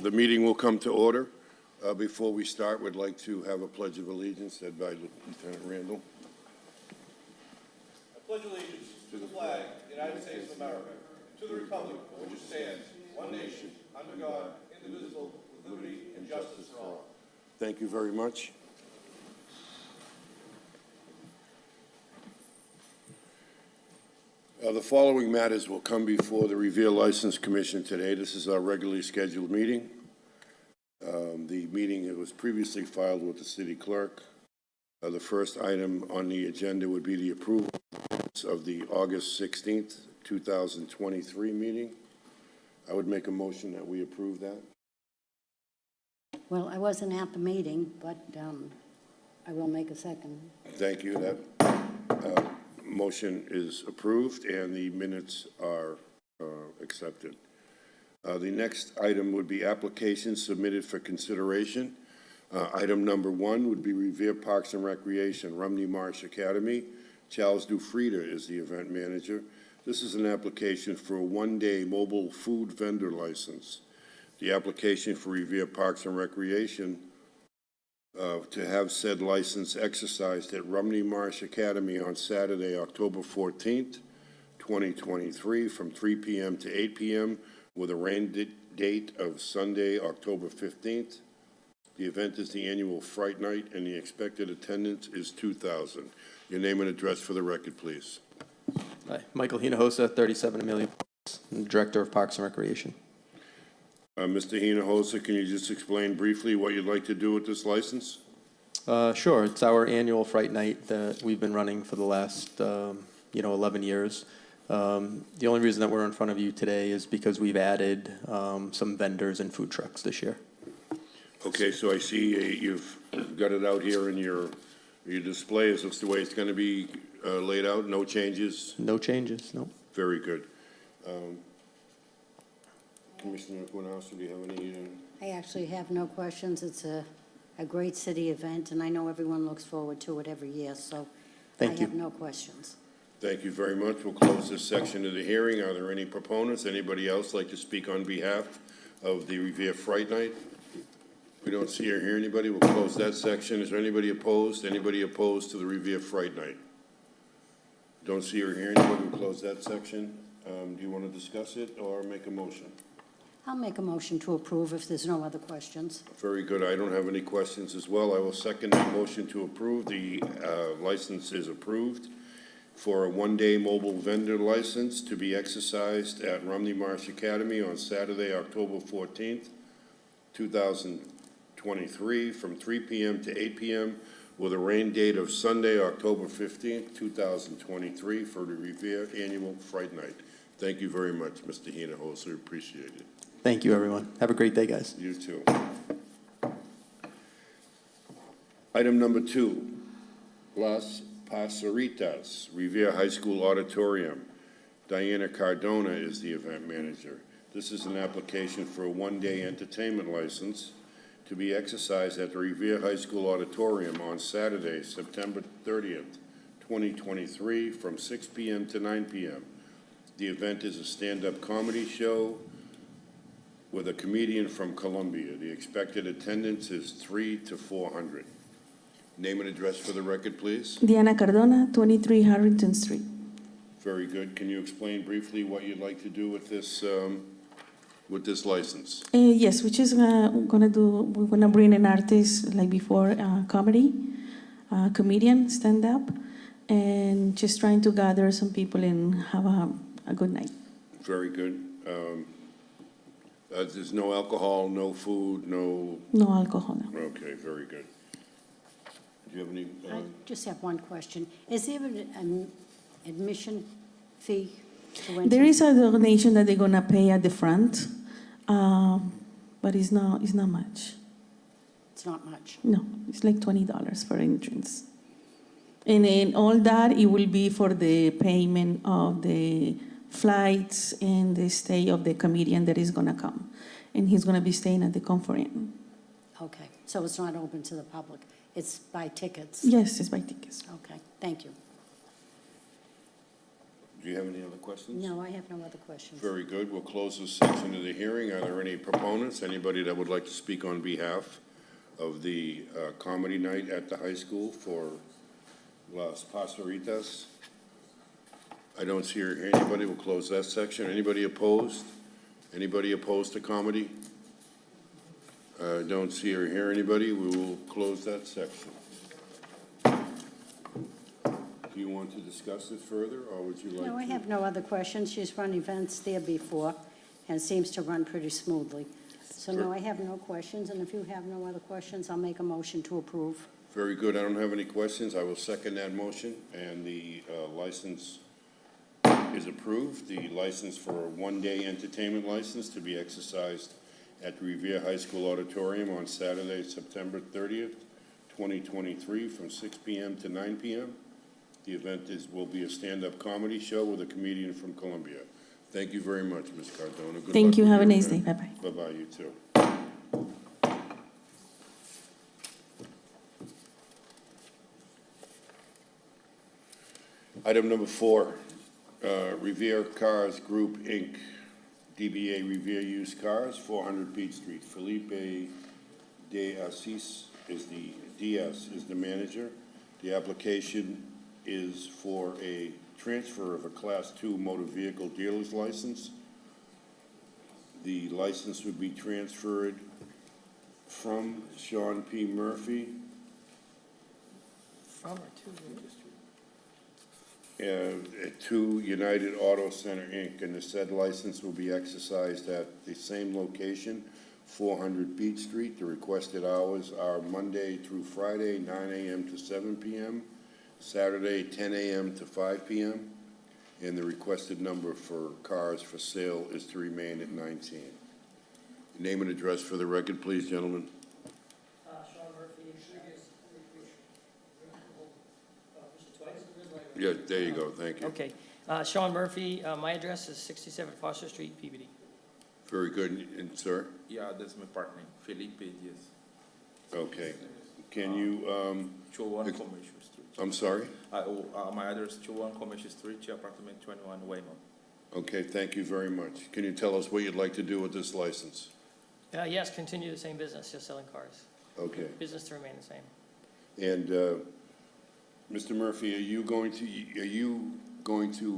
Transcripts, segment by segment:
The meeting will come to order. Before we start, we'd like to have a Pledge of Allegiance led by Lieutenant Randall. I pledge allegiance to the flag of the United States of America, to the republic for which it stands, one nation, under God, indivisible, with liberty and justice for all. Thank you very much. The following matters will come before the Revere License Commission today. This is our regularly scheduled meeting. The meeting was previously filed with the city clerk. The first item on the agenda would be the approval of the August 16th, 2023 meeting. I would make a motion that we approve that. Well, I wasn't at the meeting, but I will make a second. Thank you. That motion is approved and the minutes are accepted. The next item would be applications submitted for consideration. Item number 1 would be Revere Parks and Recreation, Rumney Marsh Academy. Charles Dufrida is the event manager. This is an application for a one-day mobile food vendor license. The application for Revere Parks and Recreation to have said license exercised at Rumney Marsh Academy on Saturday, October 14th, 2023, from 3 p.m. to 8 p.m., with a rain date of Sunday, October 15th. The event is the annual Fright Night, and the expected attendance is 2,000. Your name and address for the record, please. Hi, Michael Hinojosa, 37 Amelia, Director of Parks and Recreation. Mr. Hinojosa, can you just explain briefly what you'd like to do with this license? Sure. It's our annual Fright Night that we've been running for the last, 11 years. The only reason that we're in front of you today is because we've added some vendors and food trucks this year. Okay, so I see you've got it out here in your display. Is this the way it's going to be laid out? No changes? No changes, no. Very good. Commissioner Guanasso, do you have any? I actually have no questions. It's a great city event, and I know everyone looks forward to it every year, so I have no questions. Thank you very much. We'll close this section of the hearing. Are there any proponents? Anybody else like to speak on behalf of the Revere Fright Night? We don't see or hear anybody. We'll close that section. Is there anybody opposed? Anybody opposed to the Revere Fright Night? Don't see or hear anybody. We'll close that section. Do you want to discuss it or make a motion? I'll make a motion to approve if there's no other questions. Very good. I don't have any questions as well. I will second the motion to approve. The license is approved for a one-day mobile vendor license to be exercised at Rumney Marsh Academy on Saturday, October 14th, 2023, from 3 p.m. to 8 p.m., with a rain date of Sunday, October 15th, 2023, for the Revere Annual Fright Night. Thank you very much, Mr. Hinojosa. Appreciate it. Thank you, everyone. Have a great day, guys. You too. Item number 2, Las Pasaritas, Revere High School Auditorium. Diana Cardona is the event manager. This is an application for a one-day entertainment license to be exercised at the Revere High School Auditorium on Saturday, September 30th, 2023, from 6 p.m. to 9 p.m. The event is a stand-up comedy show with a comedian from Columbia. The expected attendance is 300 to 400. Name and address for the record, please. Diana Cardona, 23 Harrington Street. Very good. Can you explain briefly what you'd like to do with this license? Yes, which is we're gonna bring an artist like before, comedy, comedian, stand up, and just trying to gather some people and have a good night. Very good. There's no alcohol, no food, no. No alcohol. No. Okay, very good. Do you have any? I just have one question. Is there an admission fee to enter? There is a donation that they're gonna pay at the front, but it's not much. It's not much. No, it's like $20 for entrance. And then all that, it will be for the payment of the flights and the stay of the comedian that is gonna come. And he's gonna be staying at the Comfort Inn. Okay, so it's not open to the public. It's by tickets? Yes, it's by tickets. Okay, thank you. Do you have any other questions? No, I have no other questions. Very good. We'll close this section of the hearing. Are there any proponents? Anybody that would like to speak on behalf of the comedy night at the high school for Las Pastoritas? I don't see or hear anybody. We'll close that section. Anybody opposed? Anybody opposed to comedy? Don't see or hear anybody. We will close that section. Do you want to discuss it further, or would you like to? No, I have no other questions. She's run events there before and seems to run pretty smoothly. So no, I have no questions, and if you have no other questions, I'll make a motion to approve. Very good. I don't have any questions. I will second that motion, and the license is approved. The license for a one-day entertainment license to be exercised at the Revere High School Auditorium on Saturday, September 30th, 2023, from 6 p.m. to 9 p.m. The event will be a stand-up comedy show with a comedian from Columbia. Thank you very much, Ms. Cardona. Good Thank luck you. with Have a your nice day. event. Bye-bye. Bye-bye, you too. Item number 4, Revere Cars Group, Inc., DBA Revere Used Cars, 400 Beach Street. Felipe de Assis is the manager. The application is for a transfer of a Class 2 motor vehicle dealer's license. The license would be transferred from Sean P. Murphy to United Auto Center, Inc., and the said license will be exercised at the same location, 400 Beach Street. The requested hours are Monday through Friday, 9 a.m. to 7 p.m., Saturday, 10 a.m. to 5 p.m., and the requested number for cars for sale is to remain at 19. Name and address for the record, please, gentlemen. Sean Murphy, Yeah, there you go, thank you. okay. Sean Murphy, my address is 67 Foster Street, Peabody. Very good, and sir? Yeah, that's my partner, Felipe Diaz. Okay. Can you, 201 Ex- Commercial Street. I'm sorry? My address, 201 Commercial Street, apartment 21, Waymo. Okay, thank you very much. Can you tell us what you'd like to do with this license? Yes, continue the same business, just selling cars. Okay. Business to remain the same. And, Mr. Murphy, are you going to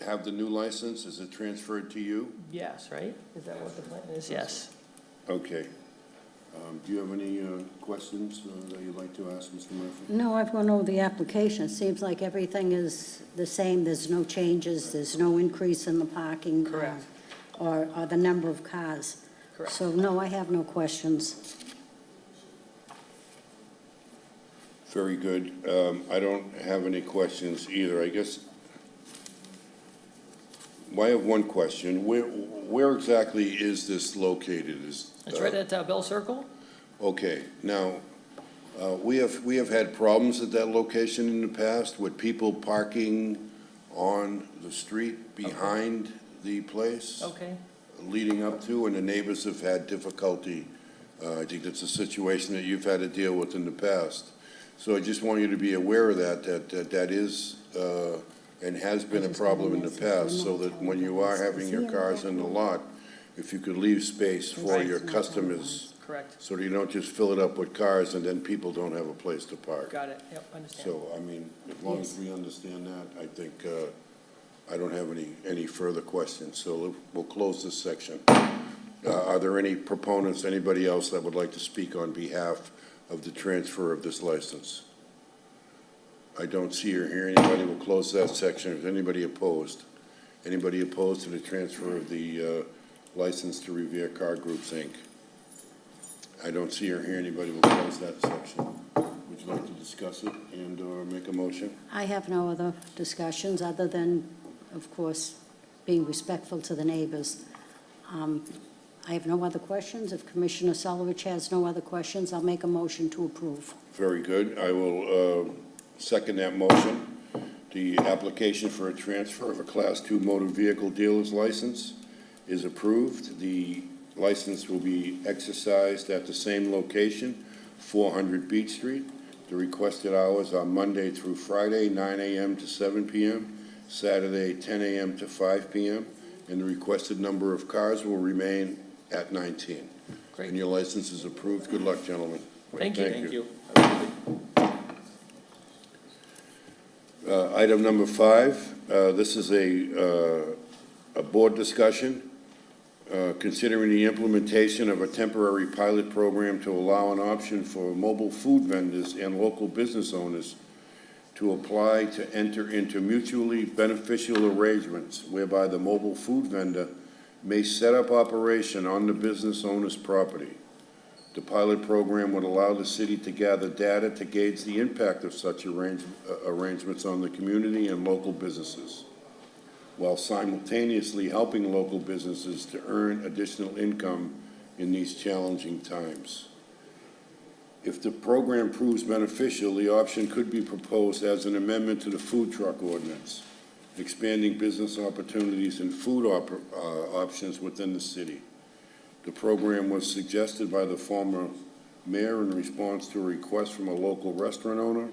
have the new license? Is it transferred to you? Yes, right? Is that what the plan is? Yes. Okay. Do you have any questions that you'd like to ask, Mr. Murphy? No, I've gone over the application. It seems like everything is the same. There's no changes. There's no increase in the parking. Correct. Or the number of cars. Correct. So, no, I have no questions. Very good. I don't have any questions either. I guess, I have one question. Where exactly is this located? It's right at Bell Circle? Okay, now, we have had problems at that location in the past with people parking on the street behind the place. Okay. Leading up to, and the neighbors have had difficulty. I think that's a situation that you've had to deal with in the past. So I just want you to be aware of that is, and has been a problem in the past, so that when you are having your cars in the lot, if you could leave space for your customers, Correct. so that you don't just fill it up with cars and then people don't have a place to park. Got it. Yep, understand. So, I mean, as long as we understand that, I think, I don't have any further questions, so we'll close this section. Are there any proponents, anybody else that would like to speak on behalf of the transfer of this license? I don't see or hear anybody. We'll close that section. Is anybody opposed? Anybody opposed to the transfer of the license to Revere Car Groups, Inc.? I don't see or hear anybody. We'll close that section. Would you like to discuss it and/or make a motion? I have no other discussions, other than, of course, being respectful to the neighbors. I have no other questions. If Commissioner Solovich has no other questions, I'll make a motion to approve. Very good. I will second that motion. The application for a transfer of a Class 2 motor vehicle dealer's license is approved. The license will be exercised at the same location, 400 Beach Street. The requested hours are Monday through Friday, 9 a.m. to 7 p.m., Saturday, 10 a.m. to 5 p.m., and the requested number of cars will remain at 19. Great. And your license is approved. Good luck, gentlemen. Thank you. Thank you. Have a good day. Item number 5, this is a board discussion considering the implementation of a temporary pilot program to allow an option for mobile food vendors and local business owners to apply to enter into mutually beneficial arrangements whereby the mobile food vendor may set up operation on the business owner's property. The pilot program would allow the city to gather data to gauge the impact of such arrangements on the community and local businesses, while simultaneously helping local businesses to earn additional income in these challenging times. If the program proves beneficial, the option could be proposed as an amendment to the food truck ordinance, expanding business opportunities and food options within the city. The program was suggested by the former mayor in response to a request from a local restaurant owner,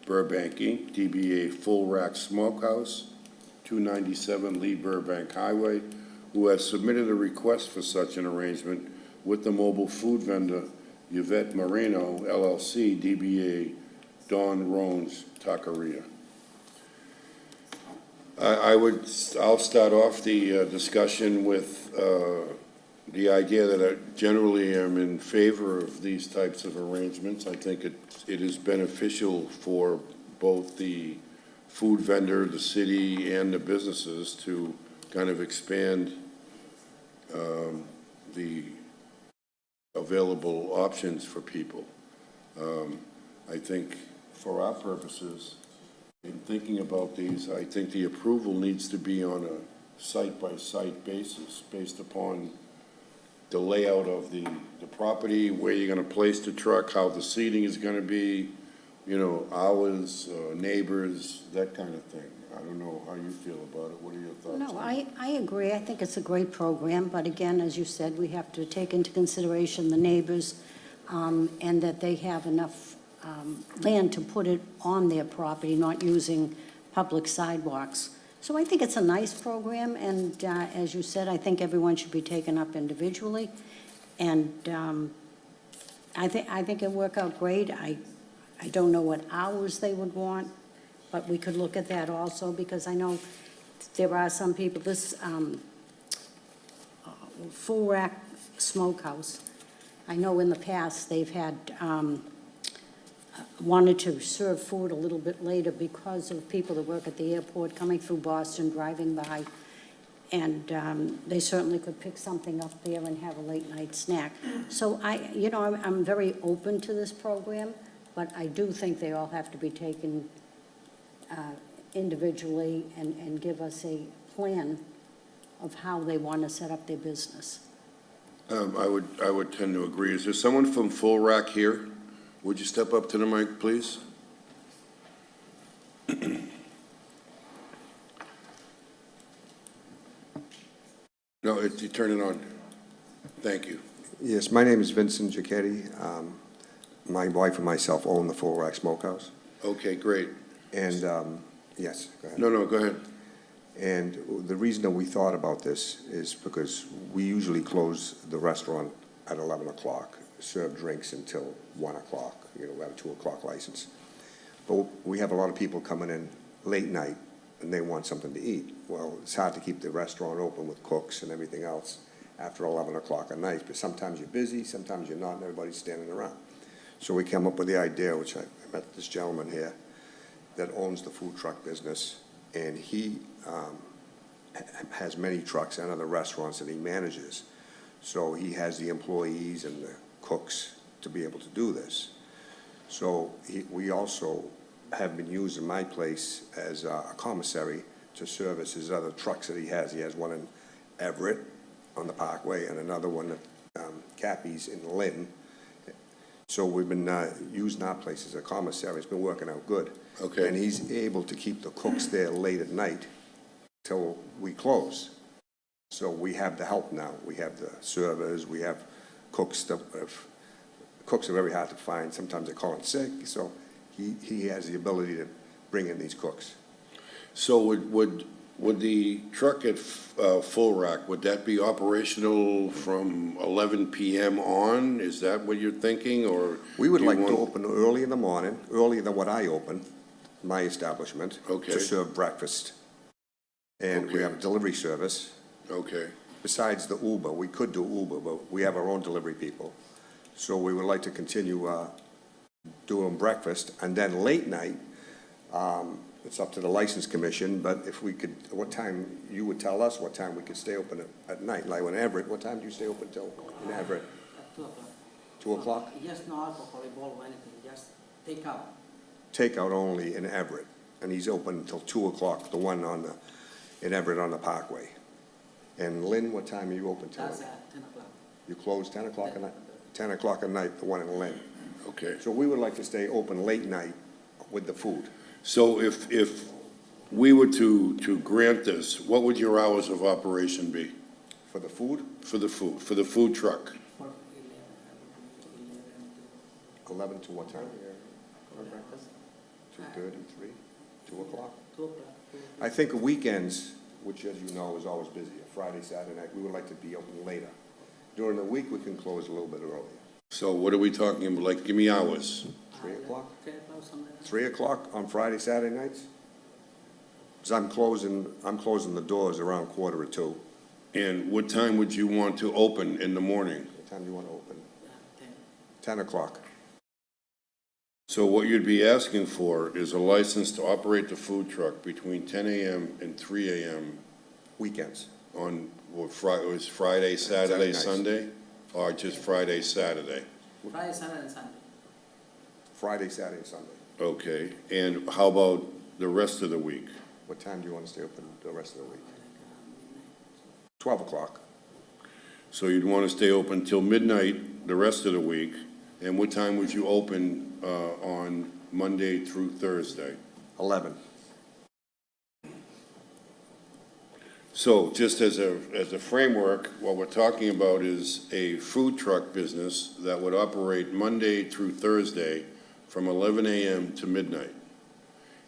Burbank Inc., DBA Full Rack Smokehouse, 297 Lee Burbank Highway, who has submitted a request for such an arrangement with the mobile food vendor Yvette Moreno, LLC, DBA Don Rones Taqueria. I'll start off the discussion with the idea that I generally am in favor of these types of arrangements. I think it is beneficial for both the food vendor, the city, and the businesses to kind of expand the available options for people. I think for our purposes, in thinking about these, I think the approval needs to be on a site-by-site basis based upon the layout of the property, where you're gonna place the truck, how the seating is gonna be, you know, hours, neighbors, that kind of thing. I don't know how you feel about it. What are your thoughts? No, on it? I agree. I think it's a great program, but again, as you said, we have to take into consideration the neighbors, and that they have enough land to put it on their property, not using public sidewalks. So I think it's a nice program, and as you said, I think everyone should be taken up individually. And I think it'll work out great. I don't know what hours they would want, but we could look at that also, because I know there are some people, this Full Rack Smokehouse, I know in the past they've had, wanted to serve food a little bit later because of people that work at the airport coming through Boston, driving by, and they certainly could pick something up there and have a late-night snack. So I'm very open to this program, but I do think they all have to be taken individually and give us a plan of how they want to set up their business. I would tend to agree. Is there someone from Full Rack here? Would you step up to the mic, please? No, you turn it on. Thank you. Yes, my name is Vincent Giacchetti. My wife and myself own the Full Rack Smokehouse. Okay, great. And, yes, go ahead. No, go ahead. And the reason that we thought about this is because we usually close the restaurant at 11 o'clock, serve drinks until 1 o'clock. We have a 2 o'clock license. But we have a lot of people coming in late night, and they want something to eat. Well, it's hard to keep the restaurant open with cooks and everything else after 11 o'clock at night, but sometimes you're busy, sometimes you're not, and everybody's standing around. So we came up with the idea, which I met this gentleman here that owns the food truck business, and he has many trucks and other restaurants that he manages. So he has the employees and the cooks to be able to do this. So we also have been using my place as a commissary to service his other trucks that he has. He has one in Everett on the Parkway and another one at Cappy's in Lynn. So we've been using our place as a commissary. It's been working out good. Okay. And he's able to keep the cooks there late at night till we close. So we have the help now. We have the servers, we have cooks. Cooks are very hard to find. Sometimes they call in sick. So he has the ability to bring in these cooks. So would the truck at Full Rack, would that be operational from 11 PM on? Is that what you're thinking, or? We would do you like to want- open early in the morning, earlier than what I open, my establishment. Okay. To serve breakfast. And we Okay. have a delivery service. Okay, Besides the Uber, we could do Uber, but we have our own delivery people. So we would like to continue doing breakfast, and then late night, it's up to the license commission, but if we could, what time, you would tell us what time we could stay open at night, like in Everett, what time do you stay open till in Everett? At 2 o'clock. 2 o'clock? Just no alcohol involved or anything, just take out. Takeout only in Everett, and he's open until 2 o'clock, the one in Everett on the Parkway. And Lynn, what time are you open till? That's at 10 o'clock. You close 10 o'clock at night? 10 o'clock at night, the one in Lynn. okay. So we would like to stay open late night with the food. So if we were to grant this, what would your hours of operation be For the food, for the food truck? For 11 to what time? 2:30, 3, 2 o'clock? 2 o'clock. I think weekends, which as you know is always busy, Friday, Saturday night, we would like to be open later. During the week, we can close a little bit earlier. So what are we talking about? Like, give me hours. 3 o'clock? 3 o'clock, somewhere. 3 o'clock on Friday, Saturday nights? Because I'm closing the doors around 1:45. And what time would you want to open in the morning? What time do you want to open? 10. 10 o'clock. So what you'd be asking for is a license to operate the food truck between 10 AM and 3 AM Weekends. on, what, it was Friday, Saturday, Saturday nights. Sunday? Or just Friday, Saturday? Friday, Saturday, and Sunday. Friday, Saturday, and Sunday. Okay, and how about the rest of the week? What time do you want to stay open the rest of the week? 12 o'clock. So you'd want to stay open till midnight the rest of the week, and what time would you open on Monday through Thursday? 11. So just as a framework, what we're talking about is a food truck business that would operate Monday through Thursday from 11 AM to midnight.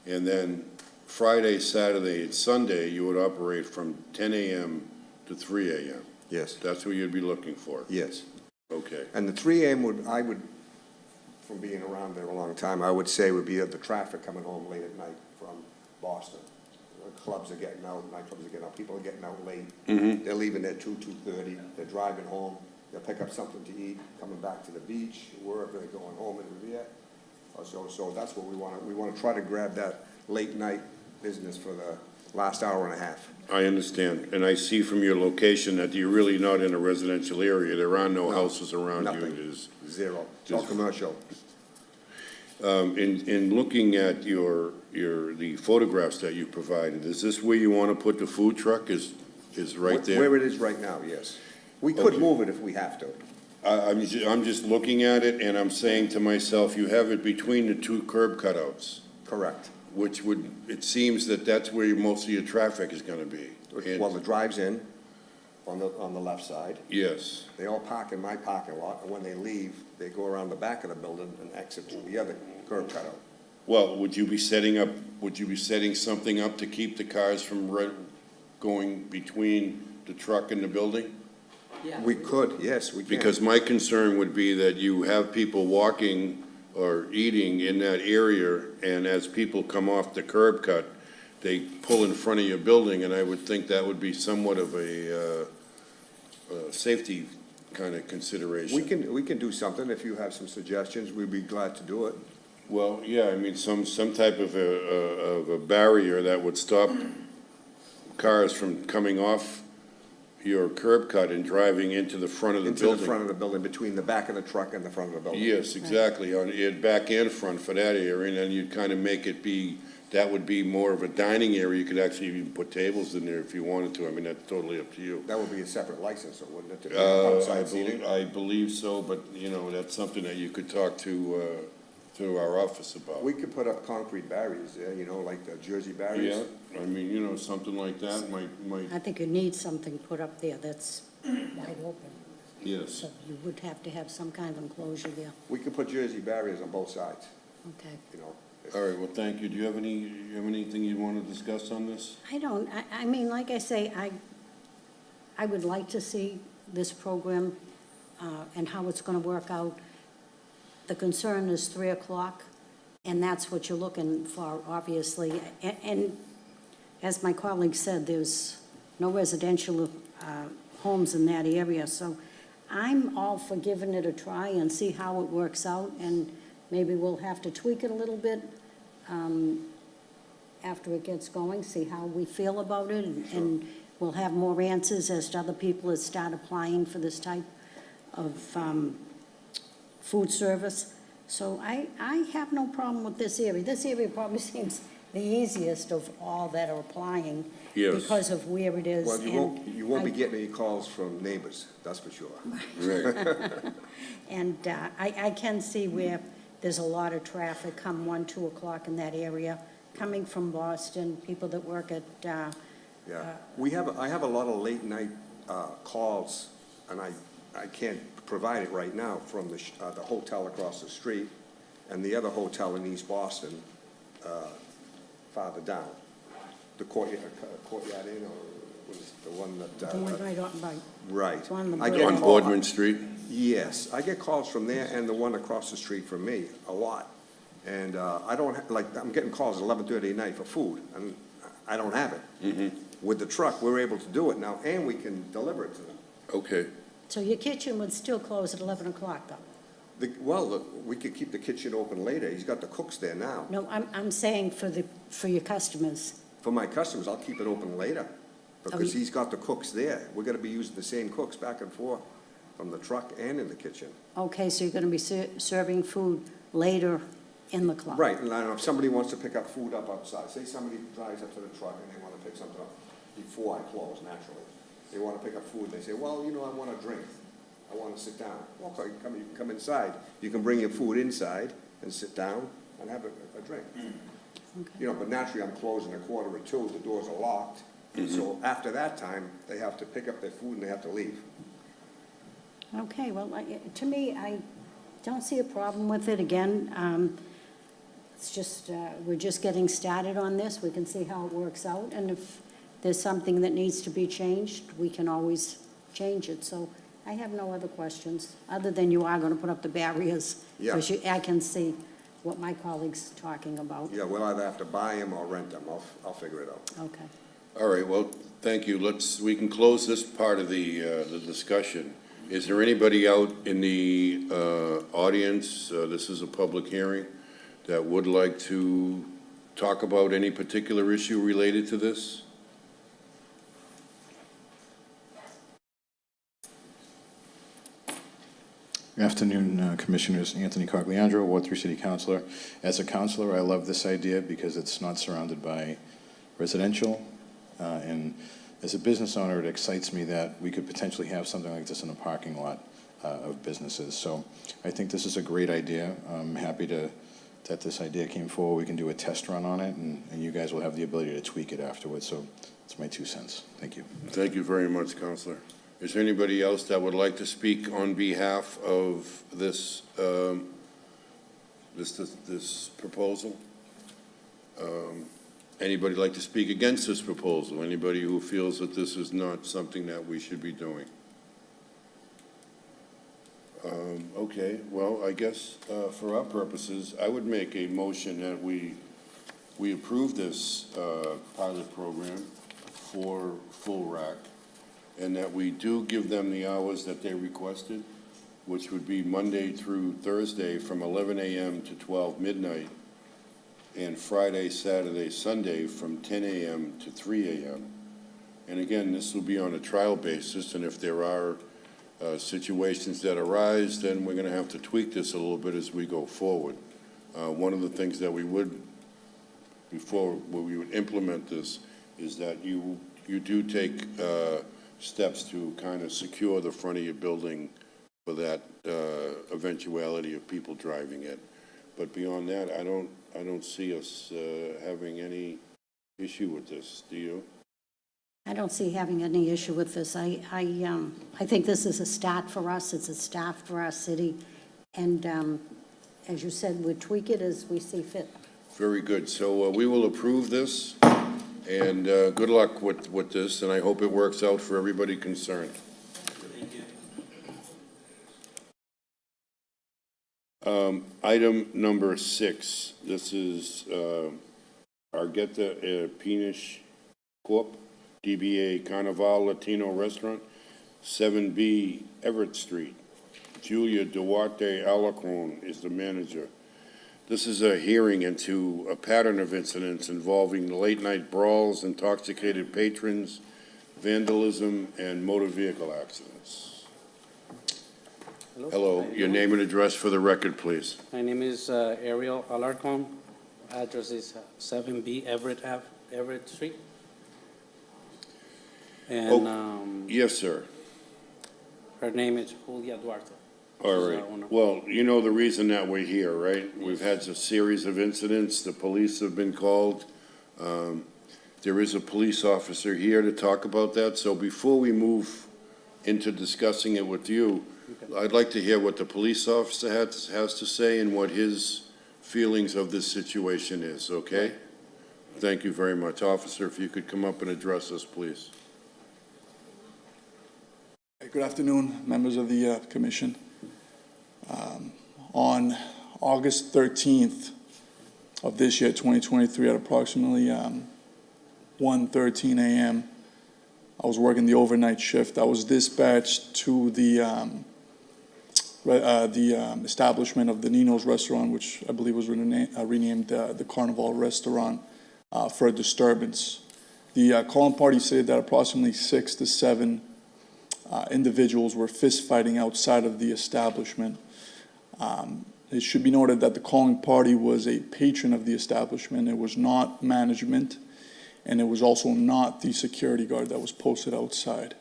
And then Friday, Saturday, and Sunday, you would operate from 10 AM to 3 AM. Yes, That's what you'd be looking for? yes. Okay. And the 3 AM from being around there a long time, I would say would be the traffic coming home late at night from Boston. Clubs are getting out, nightclubs are getting out, people are getting out late. They're leaving at 2:30, they're driving home, they'll pick up something to eat, coming back to the beach, wherever they're going home in Revere. So that's what we want to try to grab that late night business for the last hour and a half. I understand, and I see from your location that you're really not in a residential area. There are no houses around you. Nothing. It is- Zero, it's all commercial. In looking at the photographs that you provided, is this where you want to put the food truck, is right there? Where it is right now, yes. We could Okay. move it if we have to. I'm just looking at it, and I'm saying to myself, you have it between the two curb cutouts, Correct. which would, it seems that that's where most of your traffic is gonna be. And- Well, the drive's in on the left side. Yes, They all park in my parking lot, and when they leave, they go around the back of the building and exit to the other curb cutout. well, would you be setting something up to keep the cars from going between the truck and the building? Yeah. We could, yes, we can. Because my concern would be that you have people walking or eating in that area, and as people come off the curb cut, they pull in front of your building, and I would think that would be somewhat of a safety kind of consideration. We can do something. If you have some suggestions, we'd be glad to do it. Well, yeah, I mean, some type of a barrier that would stop cars from coming off your curb cut and driving into the front of the Into the building. front of the building, between the back of the truck and the front of the building. Yes, exactly, on it back and front for that area, and then you'd kind of make it be, that would be more of a dining area. You could actually even put tables in there if you wanted to. I mean, that's totally up to you. That would be a separate license, wouldn't it? to be outside seating? I believe so, but, you know, that's something that you could talk to our office about. We could put up concrete barriers there, like the Jersey barriers. Yeah, I mean, you know, something like that might, I think you need something put up there that's wide open. yes. So you would have to have some kind of enclosure there. We could put Jersey barriers on both sides. Okay. you know. All right, well, thank you. Do you have anything you want to discuss on this? I don't, I mean, like I say, I would like to see this program and how it's going to work out. The concern is 3 o'clock, and that's what you're looking for, obviously. And as my colleague said, there's no residential homes in that area, so I'm all for giving it a try and see how it works out, and maybe we'll have to tweak it a little bit after it gets going, see how we feel about it, and we'll have more answers as to other people that start applying for this type of food service. So I have no problem with this area. This area probably seems the easiest of all that are applying Yes. because of where it is. Well, you won't be I- getting any calls from neighbors, that's for sure. Right. And I can see where there's a lot of traffic come 1, 2 o'clock in that area, coming from Boston, people that work at, Yeah, I have a lot of late night calls, and I can't provide it right now, from the hotel across the street and the other hotel in East Boston, farther down. The Courtyard Inn, or was the one that? the one right on, right. Right. It's on the I bridge. get On call- Boardman Street? Yes, I get calls from there and the one across the street from me, a lot. And I don't, I'm getting calls at 11:30 at night for food, and I don't have it. With the truck, we're able to do it now, and we can deliver it to them. Okay. So your kitchen would still close at 11 o'clock, though? We could keep the kitchen open later, he's got the cooks there now. No, I'm saying for your customers. For my customers, I'll keep it open later, because you- he's got the cooks there. We're gonna be using the same cooks back and forth from the truck and in the kitchen. Okay, so you're going to be serving food later in the club? Right, and I don't know, if somebody wants to pick up food up outside, say somebody drives up to the truck and they wanna pick something up before I close, naturally. They wanna pick up food, and they say, well, you know, I want a drink, I wanna sit down. Okay, you can come inside, you can bring your food inside and sit down and have a drink. You know, but naturally, I'm closing at 1:45, the doors are locked, so after that time, they have to pick up their food and they have to leave. Okay, well, to me, I don't see a problem with it. Again, it's just, we're just getting started on this. We can see how it works out, and if there's something that needs to be changed, we can always change it. So I have no other questions, other than you are going to put up the barriers. Yeah. Because I can see what my colleague's talking about. Yeah, we'll either have to buy them or rent them, I'll figure it out. Okay. All right, well, thank you. We can close this part of the discussion. Is there anybody out in the audience, this is a public hearing, that would like to talk about any particular issue related to this? Good afternoon, Commissioners. Anthony Cogliandro, Ward 3 City Councilor. As a councilor, I love this idea because it's not surrounded by residential. And as a business owner, it excites me that we could potentially have something like this in a parking lot of businesses. So I think this is a great idea. I'm happy that this idea came forward. We can do a test run on it, and you guys will have the ability to tweak it afterwards. So that's my 2 cents. Thank you. Thank you very much, Counselor. Is there anybody else that would like to speak on behalf of this, this proposal? Anybody like to speak against this proposal? Anybody who feels that this is not something that we should be doing? Okay, well, I guess for our purposes, I would make a motion that we approve this pilot program for Full Rack, and that we do give them the hours that they requested, which would be Monday through Thursday from 11 a.m. to 12 midnight, and Friday, Saturday, Sunday from 10 a.m. to 3 a.m. And again, this will be on a trial basis, and if there are situations that arise, then we're going to have to tweak this a little bit as we go forward. One of the things that we would, before we would implement this, is that you do take steps to kind of secure the front of your building for that eventuality of people driving it. But beyond that, I don't see us having any issue with this. Do you? I don't see having any issue with this. I think this is a start for us. It's a start for our city. And as you said, we'll tweak it as we see fit. Very good. So we will approve this, and good luck with this, and I hope it works out for everybody concerned. Item number 6, this is Argueta Pinish Corp., DBA Carnival Latino Restaurant, 7B Everett Street. Julia Duarte Alarcon is the manager. This is a hearing into a pattern of incidents involving late-night brawls, intoxicated patrons, vandalism, and motor vehicle accidents. Hello, your name and address for the record, please. My name is Ariel Alarcon. Address is 7B Everett Street. And Yes, sir. her name is Julia Duarte. All She's right. our owner. Well, you know the reason that we're here, right? We've had a series of incidents. The police have been called. There is a police officer here to talk about that. So before we move into discussing it with you, I'd like to hear what the police officer has to say and what his feelings of this situation is, okay? Thank you very much. Officer, if you could come up and address us, please. Good afternoon, members of the commission. On August 13th of this year, 2023, at approximately 1:13 a.m., I was working the overnight shift. I was dispatched to the establishment of the Nino's restaurant, which I believe was renamed the Carnival Restaurant, for a disturbance. The calling party said that approximately 6 to 7 individuals were fist fighting outside of the establishment. It should be noted that the calling party was a patron of the establishment. It was not management, and it was also not the security guard that was posted outside.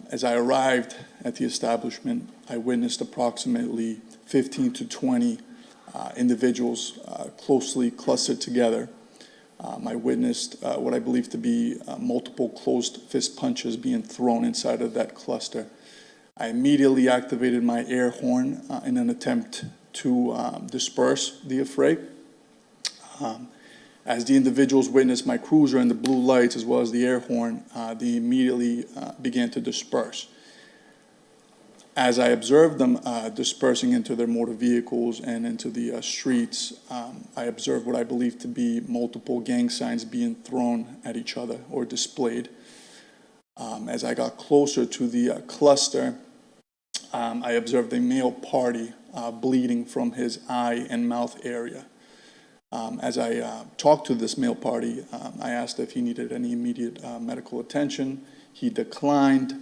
As I arrived at the establishment, I witnessed approximately 15 to 20 individuals closely clustered together. I witnessed what I believe to be multiple closed fist punches being thrown inside of that cluster. I immediately activated my air horn in an attempt to disperse the affray. As the individuals witnessed my cruiser and the blue lights as well as the air horn, they immediately began to disperse. As I observed them dispersing into their motor vehicles and into the streets, I observed what I believe to be multiple gang signs being thrown at each other or displayed. As I got closer to the cluster, I observed a male party bleeding from his eye and mouth area. As I talked to this male party, I asked if he needed any immediate medical attention. He declined.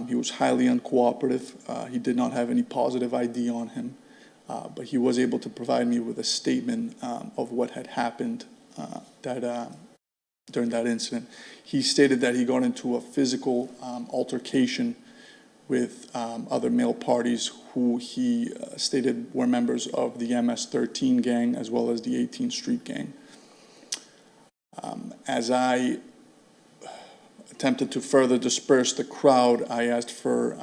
He was highly uncooperative. He did not have any positive ID on him, but he was able to provide me with a statement of what had happened during that incident. He stated that he got into a physical altercation with other male parties who he stated were members of the MS-13 gang as well as the 18th Street gang. As I attempted to further disperse the crowd, I asked for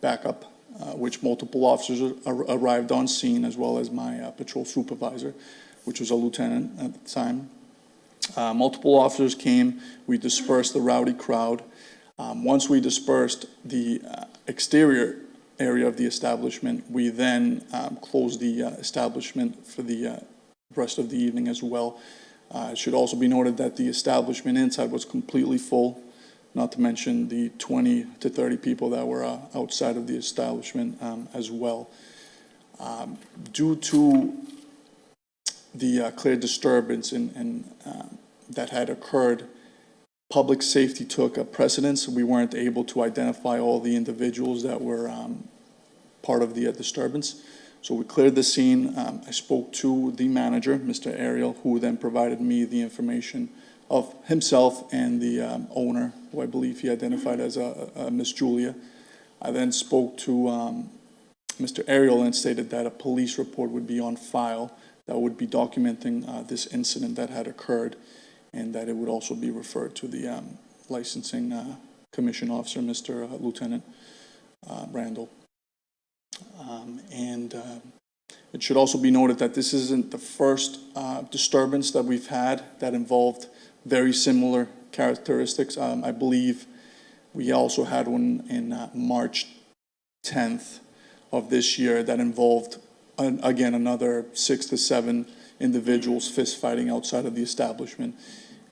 backup, which multiple officers arrived on scene, as well as my patrol supervisor, which was a lieutenant at the time. Multiple officers came. We dispersed the rowdy crowd. Once we dispersed the exterior area of the establishment, we then closed the establishment for the rest of the evening as well. It should also be noted that the establishment inside was completely full, not to mention the 20 to 30 people that were outside of the establishment as well. Due to the clear disturbance that had occurred, public safety took a precedence. We weren't able to identify all the individuals that were part of the disturbance. So we cleared the scene. I spoke to the manager, Mr. Ariel, who then provided me the information of himself and the owner, who I believe he identified as Miss Julia. I then spoke to Mr. Ariel and stated that a police report would be on file that would be documenting this incident that had occurred, and that it would also be referred to the licensing commission officer, Mr. Lieutenant Randall. It should also be noted that this isn't the first disturbance that we've had that involved very similar characteristics. I believe we also had one in March 10th of this year that involved, again, another 6 to 7 individuals fist fighting outside of the establishment.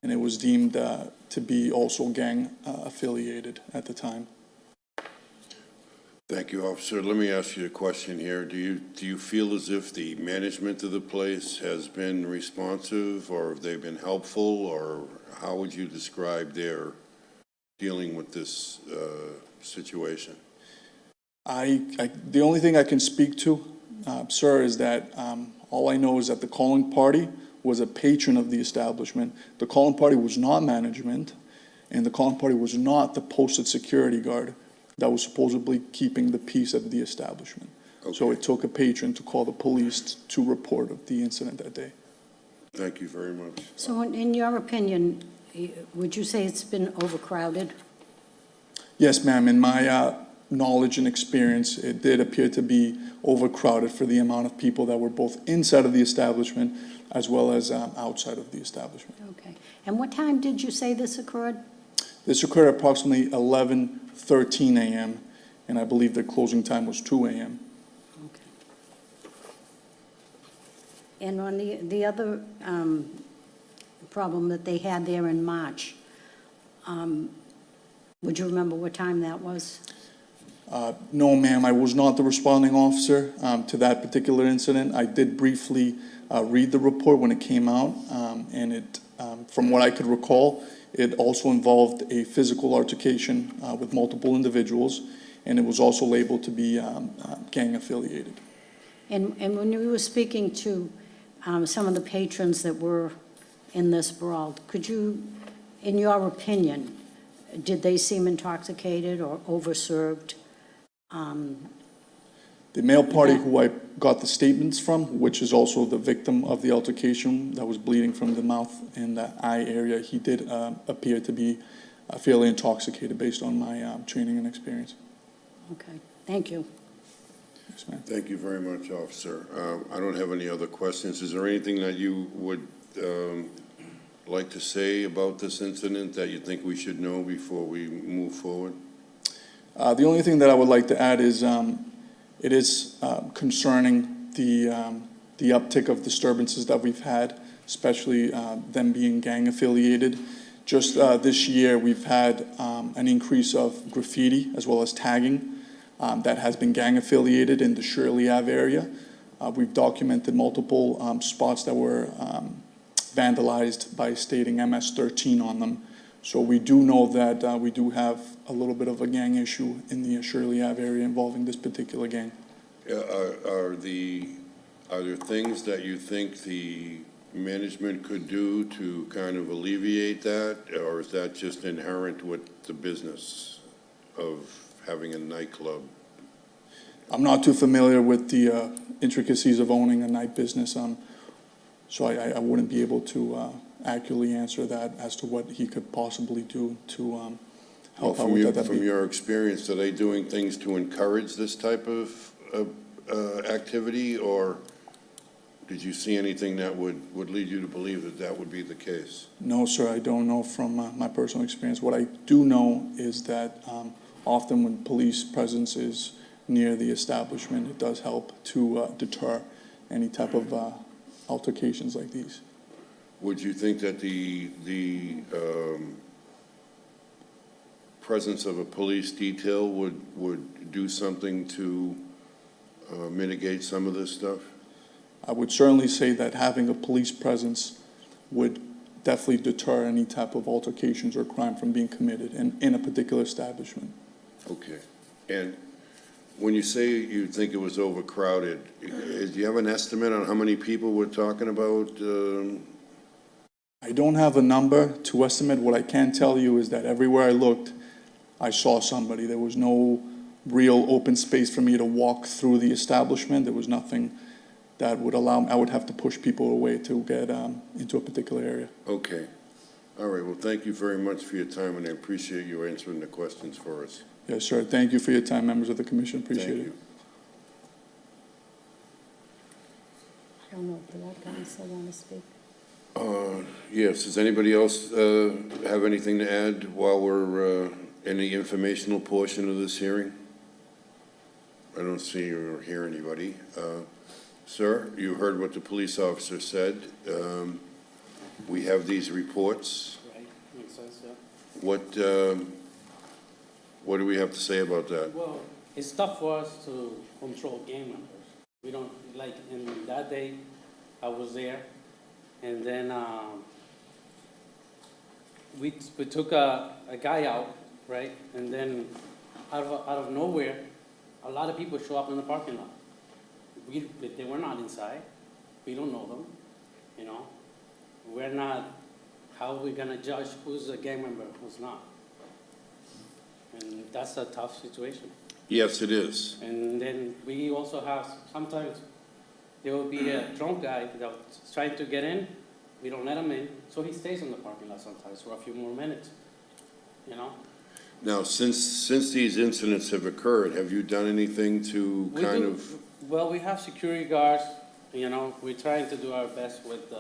And it was deemed to be also gang affiliated at the time. Thank you, officer. Let me ask you a question here. Do you feel as if the management of the place has been responsive, or have they been helpful, or how would you describe their dealing with this situation? The only thing I can speak to, sir, is that all I know is that the calling party was a patron of the establishment. The calling party was not management, and the calling party was not the posted security guard that was supposedly keeping the peace at the establishment. So it took a patron to call the police to report of the incident that day. Thank you very much. So in your opinion, would you say it's been overcrowded? Yes, ma'am. In my knowledge and experience, it did appear to be overcrowded for the amount of people that were both inside of the establishment as well as outside of the establishment. Okay. And what time did you say this occurred? This occurred at approximately 11:13 a.m., and I believe the closing time was 2 a.m. Okay. And on the other problem that they had there in March, would you remember what time that was? No, ma'am, I was not the responding officer to that particular incident. I did briefly read the report when it came out, and it, from what I could recall, it also involved a physical altercation with multiple individuals, and it was also labeled to be gang affiliated. And when you were speaking to some of the patrons that were in this brawl, could you, in your opinion, did they seem intoxicated or overserved? The male party who I got the statements from, which is also the victim of the altercation that was bleeding from the mouth and the eye area, he did appear to be fairly intoxicated based on my training and experience. Okay, thank you. Yes, ma'am. Thank you very much, officer. I don't have any other questions. Is there anything that you would like to say about this incident that you think we should know before we move forward? The only thing that I would like to add is it is concerning the uptick of disturbances that we've had, especially them being gang affiliated. Just this year, we've had an increase of graffiti as well as tagging that has been gang affiliated in the Shirley Ave area. We've documented multiple spots that were vandalized by stating MS-13 on them. So we do know that we do have a little bit of a gang issue in the Shirley Ave area involving this particular gang. Are there things that you think the management could do to kind of alleviate that, or is that just inherent with the business of having a nightclub? I'm not too familiar with the intricacies of owning a night business, so I wouldn't be able to accurately answer that as to what he could possibly do to help out with that. From your experience, are they doing things to encourage this type of activity, or did you see anything that would lead you to believe that that would be the case? No, sir, I don't know from my personal experience. What I do know is that often when police presence is near the establishment, it does help to deter any type of altercations like these. Would you think that the presence of a police detail would do something to mitigate some of this stuff? I would certainly say that having a police presence would definitely deter any type of altercations or crime from being committed in a particular establishment. Okay. And when you say you think it was overcrowded, do you have an estimate on how many people we're talking about? I don't have a number to estimate. What I can tell you is that everywhere I looked, I saw somebody. There was no real open space for me to walk through the establishment. There was nothing that would allow me. I would have to push people away to get into a particular area. Okay. All right. Well, thank you very much for your time, and I appreciate you answering the questions for us. Yes, sir. Thank you for your time, members of the commission. Appreciate it. Thank you. don't know, do that guy still want to speak? Yes, does anybody else have anything to add while we're in the informational portion of this hearing? I don't see or hear anybody. Sir, you heard what the police officer said. We have these reports. Right, makes sense, yeah. What do we have to say about that? Well, it's tough for us to control gang members. We don't, like, in that day, I was there, and then we took a guy out, right? And then out of nowhere, a lot of people show up in the parking lot. They were not inside. We don't know them, you know? We're not, how are we gonna judge who's a gang member, who's not? And that's a tough situation. Yes, it is. And then we also have, sometimes there will be a drunk guy that's trying to get in, we don't let him in, so he stays in the parking lot sometimes for a few more minutes, you know? Now, since these incidents have occurred, have you done anything to We kind do- of, Well, we have security guards, you know, we're trying to do our best with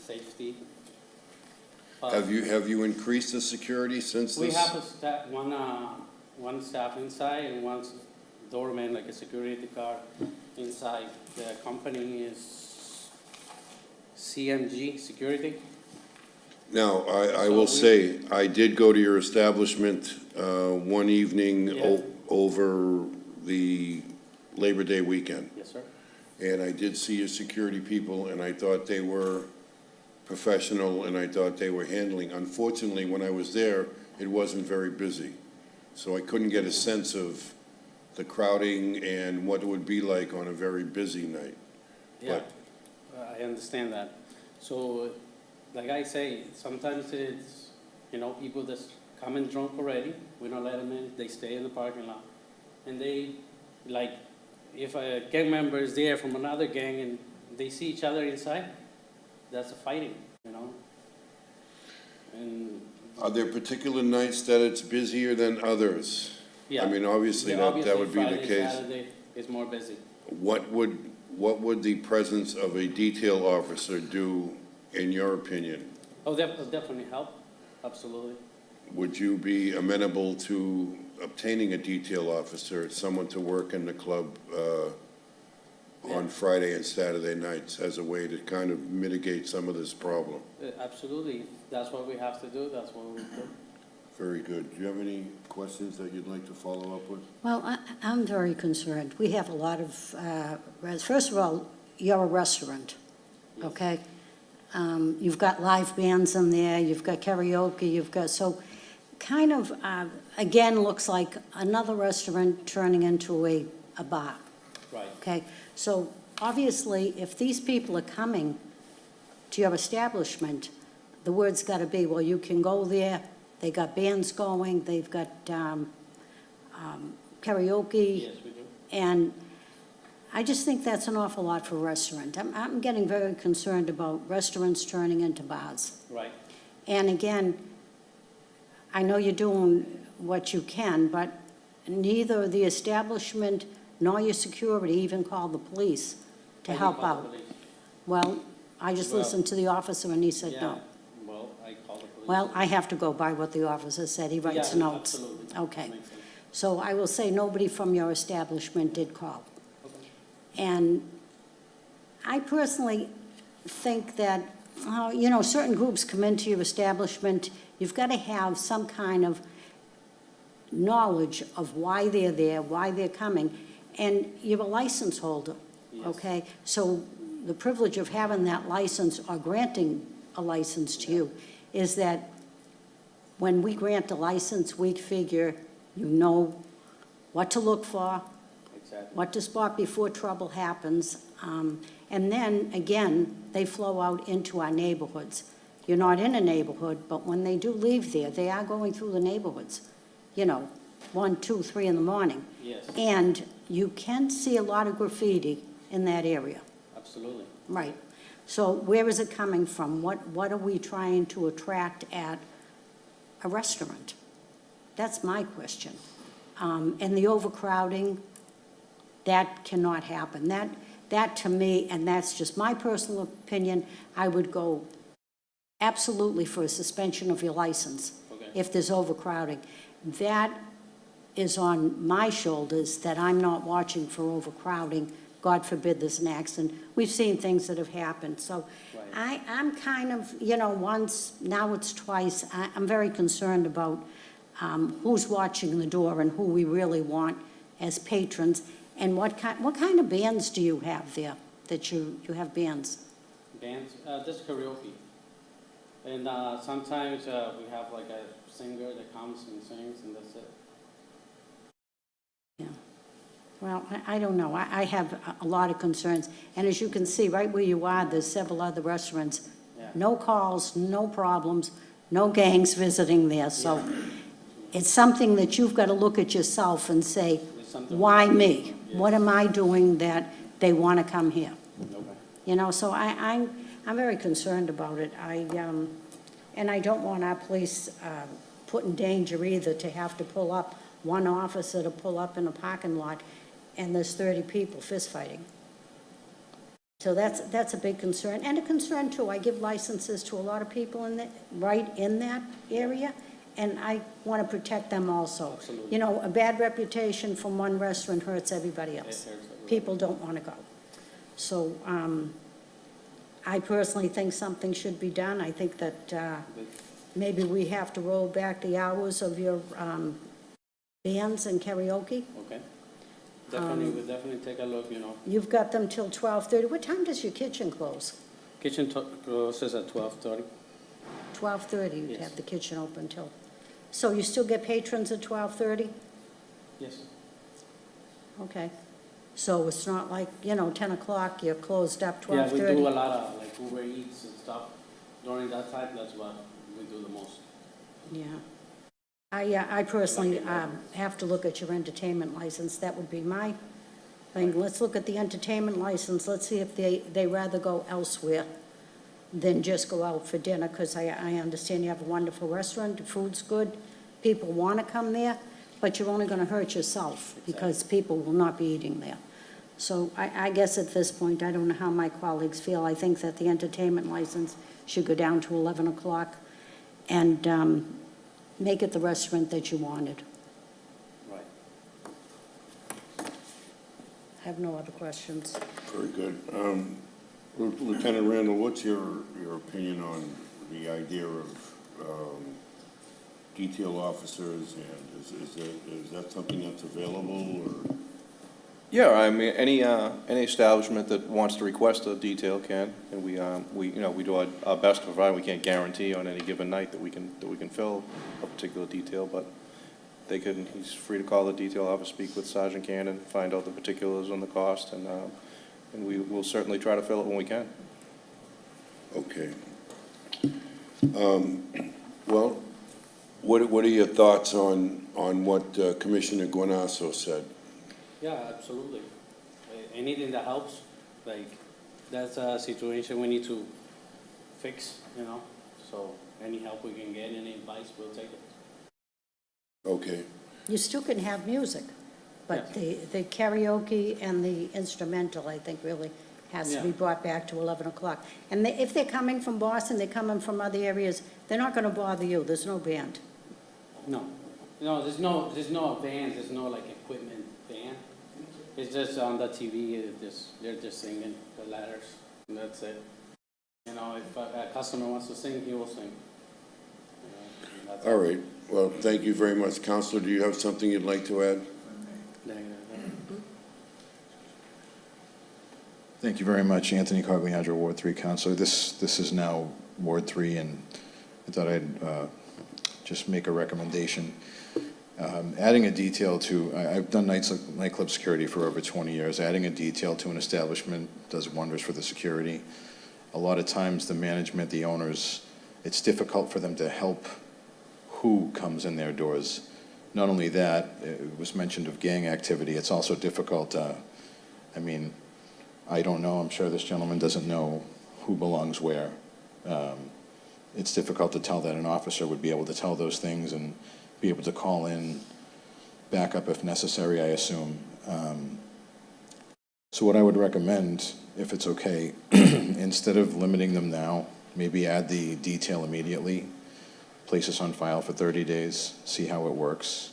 safety. But have you increased the security since we this? have a staff, one staff inside and one doorman, like a security guard inside. The company is CMG Security. Now, I So will we- say, I did go to your establishment one evening Yeah. over the Labor Day weekend, Yes, sir. and I did see your security people, and I thought they were professional, and I thought they were handling. Unfortunately, when I was there, it wasn't very busy, so I couldn't get a sense of the crowding and what it would be like on a very busy night. Yeah, I understand that. So, like I say, sometimes it's, you know, people that come in drunk already, we don't let them in, they stay in the parking lot. And they, like, if a gang member is there from another gang and they see each other inside, that's a fighting, you know? And, Are there particular nights that it's busier than others? yeah. I mean, obviously, Yeah, that would be the Friday, case. Saturday is more busy. What would the presence of a detail officer do, in your opinion? Oh, that will definitely help, absolutely. Would you be amenable to obtaining a detail officer, someone to work in the club on Friday and Saturday nights as a way to kind of mitigate some of this problem? Absolutely, that's what we have to do, that's what we do. Very good. Do you have any questions that you'd like to follow up with? Well, I'm very concerned. We have a lot of, first of all, you're a restaurant, okay? You've got live bands in there, you've got karaoke, you've got, so kind of, again, looks like another restaurant turning into a bar, Right. okay? So obviously, if these people are coming to your establishment, the word's got to be, well, you can go there, they got bands going, they've got karaoke. Yes, we do. And I just think that's an awful lot for a restaurant. I'm getting very concerned about restaurants turning into bars. Right. And again, I know you're doing what you can, but neither the establishment nor your security even called the police to I did help call the out. police. Well, I just Well, listened to the officer and he said Yeah, no. well, I called the police. Well, I have to go by what the officer said. He writes Yeah, notes. absolutely. Okay. Makes sense. So I will say nobody from your establishment did call. Okay. And I personally think that, you know, certain groups come into your establishment, you've got to have some kind of knowledge of why they're there, why they're coming, and you're a license holder, Yes. okay? So the privilege of having that license or granting a license to you is that when we grant a license, we figure you know what to look for, Exactly. what to spot before trouble happens. And then, again, they flow out into our neighborhoods. You're not in a neighborhood, but when they do leave there, they are going through the neighborhoods, you know, 1, 2, 3 in the morning. Yes, And you can see a lot of graffiti in that area. absolutely. Right. So where is it coming from? What are we trying to attract at a restaurant? That's my question. And the overcrowding, that cannot happen. that to me, and that's just my personal opinion, I would go absolutely for a suspension of your license Okay. if there's overcrowding. That is on my shoulders, that I'm not watching for overcrowding. God forbid there's an accident. We've seen things that have happened. So I'm kind of, once, now it's twice. I'm very concerned about who's watching the door and who we really want as patrons. And what kind of bands do you have there, that you have bands? Bands, just karaoke. And sometimes we have like a singer that comes and sings, and that's it. Yeah. Well, I don't know. I have a lot of concerns. And as you can see, right where you are, there's several other restaurants. Yeah. No calls, no problems, no gangs visiting there. So it's something that you've got to look at yourself and say, It's something- why me? Yes. What am I doing that they want to come here? Okay. So I'm very concerned about it. And I don't want our police put in danger either to have to pull up, one officer to pull up in a parking lot, and there's 30 people fist fighting. So that's a big concern, and a concern too. I give licenses to a lot of people right in that area, and I want to protect them also. Absolutely. A bad reputation from one restaurant hurts everybody else. It hurts everyone. People don't want to go. So I personally think something should be done. I think that maybe we have to roll back the hours of your bands and karaoke. Okay. Definitely, we'll definitely take a look, You've got them till 12:30. What time does your kitchen close? Kitchen closes at 12:30. 12:30, you'd Yes. have the kitchen open till. So you still get patrons at 12:30? Yes. Okay. So it's not like, 10 o'clock, you're closed up, Yeah, 12:30? we do a lot of like Uber Eats and stuff. During that time, that's what we do the most. Yeah. I personally have to look at your entertainment license. That would be my thing. Let's look at the entertainment license. Let's see if they rather go elsewhere than just go out for dinner, because I understand you have a wonderful restaurant, the food's good, people want to come there, but you're only going to hurt yourself because people will not be eating there. So I guess at this point, I don't know how my colleagues feel. I think that the entertainment license should go down to 11 o'clock and make it the restaurant that you wanted. Right. I have no other questions. Very good. Lieutenant Randall, what's your opinion on the idea of detail officers, and is that something that's available, or? Yeah, I mean, any establishment that wants to request a detail can, and we do our best to provide. We can't guarantee on any given night that we can fill a particular detail, but he's free to call the detail office, speak with Sergeant Cannon, find out the particulars on the cost, and we will certainly try to fill it when we can. Okay. Well, what are your thoughts on what Commissioner Guanasso said? Yeah, absolutely. Anything that helps, like, that's a situation we need to fix, so any help we can get, any advice, we'll take it. Okay. You still can have music, but Yeah. the karaoke and the instrumental, I think, really has to be Yeah. brought back to 11 o'clock. And if they're coming from Boston, they're coming from other areas, they're not going to bother you. There's no band. No, there's no band, there's no like equipment band. It's just on the TV, they're just singing the letters, and that's it. If a customer wants to sing, he will sing. That's All right. Well, thank you very much. Counselor, do you have something you'd like to add? Thank you very much, Anthony Cogliandro, Ward 3 Councilor. This is now Ward 3, and I thought I'd just make a recommendation. Adding a detail to, I've done nightclub security for over 20 years. Adding a detail to an establishment does wonders for the security. A lot of times the management, the owners, it's difficult for them to help who comes in their doors. Not only that, it was mentioned of gang activity, it's also difficult, I don't know, I'm sure this gentleman doesn't know who belongs where. It's difficult to tell that. An officer would be able to tell those things and be able to call in backup if necessary, I assume. So what I would recommend, if it's okay, instead of limiting them now, maybe add the detail immediately, place this on file for 30 days, see how it works,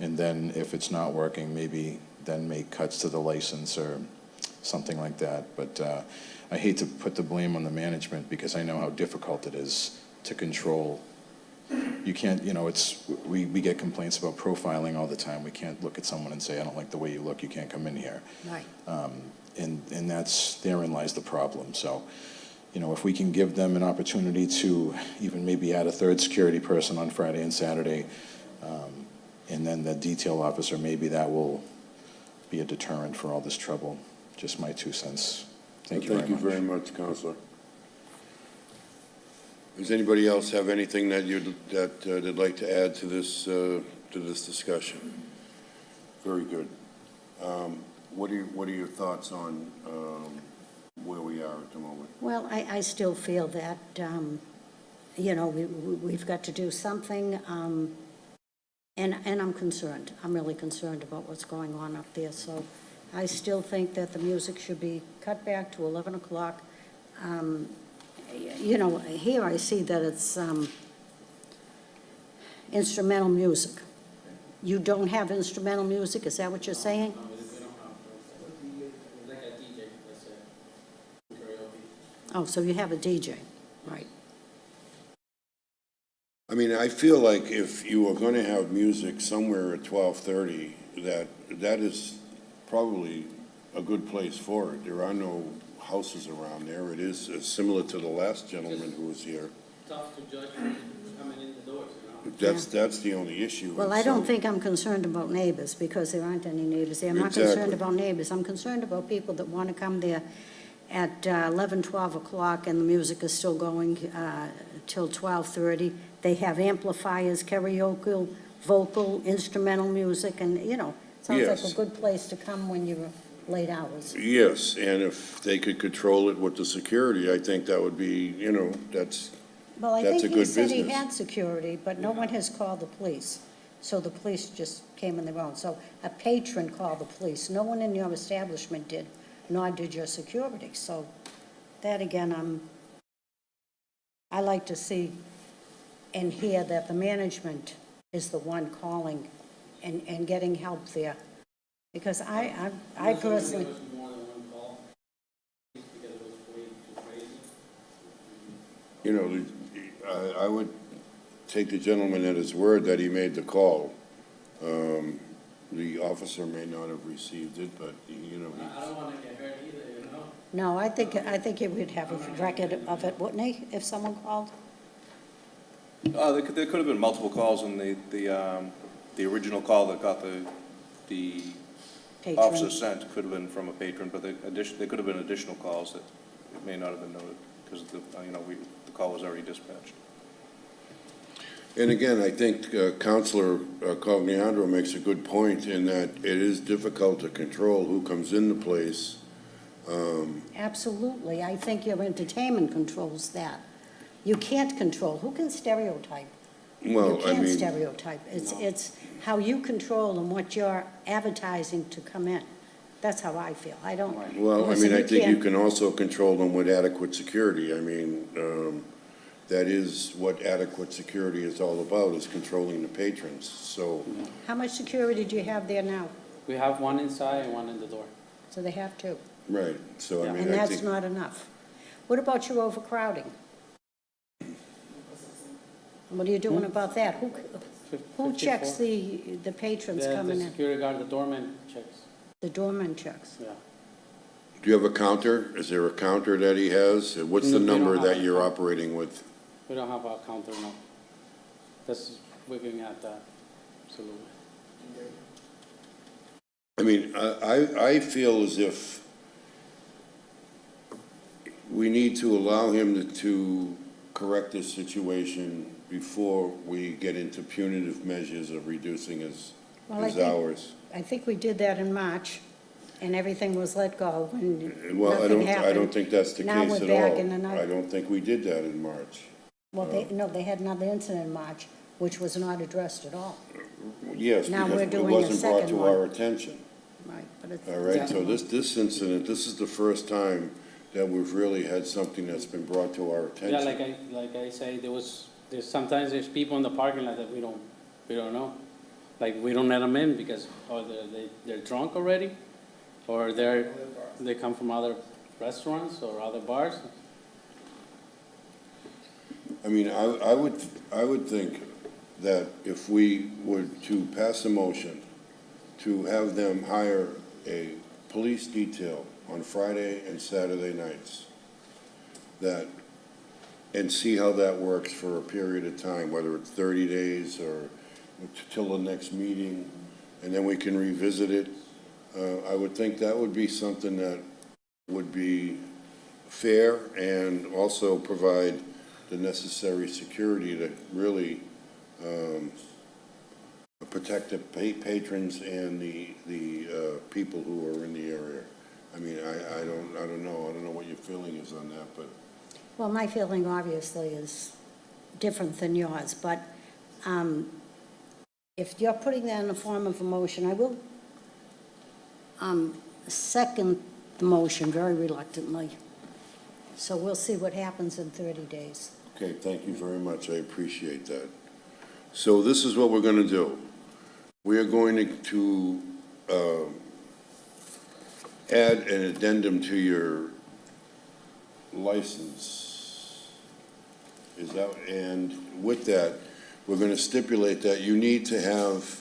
and then if it's not working, maybe then make cuts to the license or something like that. But I hate to put the blame on the management because I know how difficult it is to control. You can't, you know, we get complaints about profiling all the time. We can't look at someone and say, I don't like the way you look, you can't come in here. Right. And therein lies the problem. So, you know, if we can give them an opportunity to even maybe add a third security person on Friday and Saturday, and then the detail officer, maybe that will be a deterrent for all this trouble. Just my 2 cents. Thank you very much. Thank you very much, Counselor. Does anybody else have anything that they'd like to add to this discussion? Very good. What are your thoughts on where we are at the moment? Well, I still feel that, you know, we've got to do something, and I'm concerned. I'm really concerned about what's going on up there. So I still think that the music should be cut back to 11 o'clock. You know, here I see that it's instrumental music. You don't have instrumental music, is that what you're saying? No, we don't have, like a DJ, let's say, karaoke. Oh, so you have a DJ, right. I mean, I feel like if you are going to have music somewhere at 12:30, that is probably a good place for it. There are no houses around there. It is similar to the last gentleman who was here. Tough to judge who's coming in the doors, you know? That's the only issue. Well, I don't think I'm concerned about neighbors, because there aren't any neighbors there. I'm not Exactly. concerned about neighbors. I'm concerned about people that want to come there at 11, 12 o'clock, and the music is still going till 12:30. They have amplifiers, karaoke, vocal, instrumental music, and, you know, sounds like Yes. a good place to come when you're late hours. Yes, and if they could control it with the security, I think that would be, you know, that's Well, I That's think a he good said he business. had security, but no one has called the police. So the police just came on their own. So a patron called the police. No one in your establishment did, nor did your security. So that again, I like to see and hear that the management is the one calling and getting help there. Because I personally, There was more than one call, because it was way too crazy. You know, I would take the gentleman at his word that he made the call. The officer may not have received it, but, you know, I don't want to get hurt either, you know? no, I think he would have a record of it, wouldn't he, if someone called? There could have been multiple calls, and the original call that got the Patron. officer sent could have been from a patron, but there could have been additional calls that may not have been noted, because the call was already dispatched. and again, I think Counselor Cogliandro makes a good point in that it is difficult to control who comes in the place. Absolutely. I think your entertainment controls that. You can't control. Who can stereotype? Well, You I can't mean, stereotype. It's how you control and what you're advertising to come in. That's how I feel. I don't. well, I listen, mean, I think you can't- can also control them with adequate security. I mean, that is what adequate security is all about, is controlling the patrons. So, How much security do you have there now? We have one inside and one in the door. So they have two. right, so I Yeah. mean, And I that's think, not enough. What about your overcrowding? What are you doing about that? Who 54. checks the patrons coming The in? security guard, the doorman checks, The doorman checks. yeah. do you have a counter? Is there a counter that he has? What's the No, we don't number have that a you're counter. operating with? We don't have a counter, no. We're going at that, absolutely. I mean, I feel as if we need to allow him to correct this situation before we get into punitive measures of reducing his Well, I hours. think we did that in March, and everything was let go, and Well, nothing I happened. don't think that's the Now case we're at back all. in another- I don't think we did that in March. Well, they had another incident in March, which was not addressed at all. Yes, Now because we're it doing a wasn't brought second to one. our attention. Right, but but it's. All right, so this incident, this is the first time that we've really had something that's been brought to our Yeah, attention. like I say, sometimes there's people in the parking lot that we don't know. Like, we don't let them in because, or they're drunk already, or they come from other restaurants or other bars. I mean, I would think that if we were to pass a motion to have them hire a police detail on Friday and Saturday nights, and see how that works for a period of time, whether it's 30 days or till the next meeting, and then we can revisit it, I would think that would be something that would be fair and also provide the necessary security to really protect the patrons and the people who are in the area. I mean, I don't know what your feeling is on that, but. Well, my feeling obviously is different than yours, but if you're putting that in the form of a motion, I will second the motion very reluctantly. So we'll see what happens in 30 days. Okay, thank you very much. I appreciate that. So this is what we're going to do. We are going to add an addendum to your license. And with that, we're going to stipulate that you need to have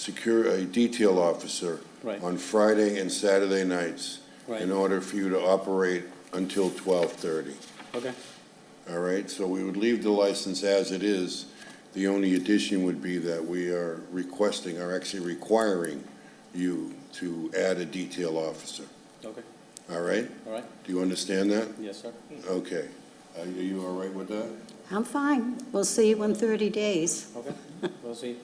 a detail officer Right. on Friday and Saturday nights Right. in order for you to operate until 12:30. Okay, All right, so we would leave the license as it is. The only addition would be that we are actually requiring you to add a detail officer. okay, All right? all right, Do you understand that? yes, sir. Okay. Are you all right with that? I'm fine. We'll see you in 30 days. Okay, we'll see.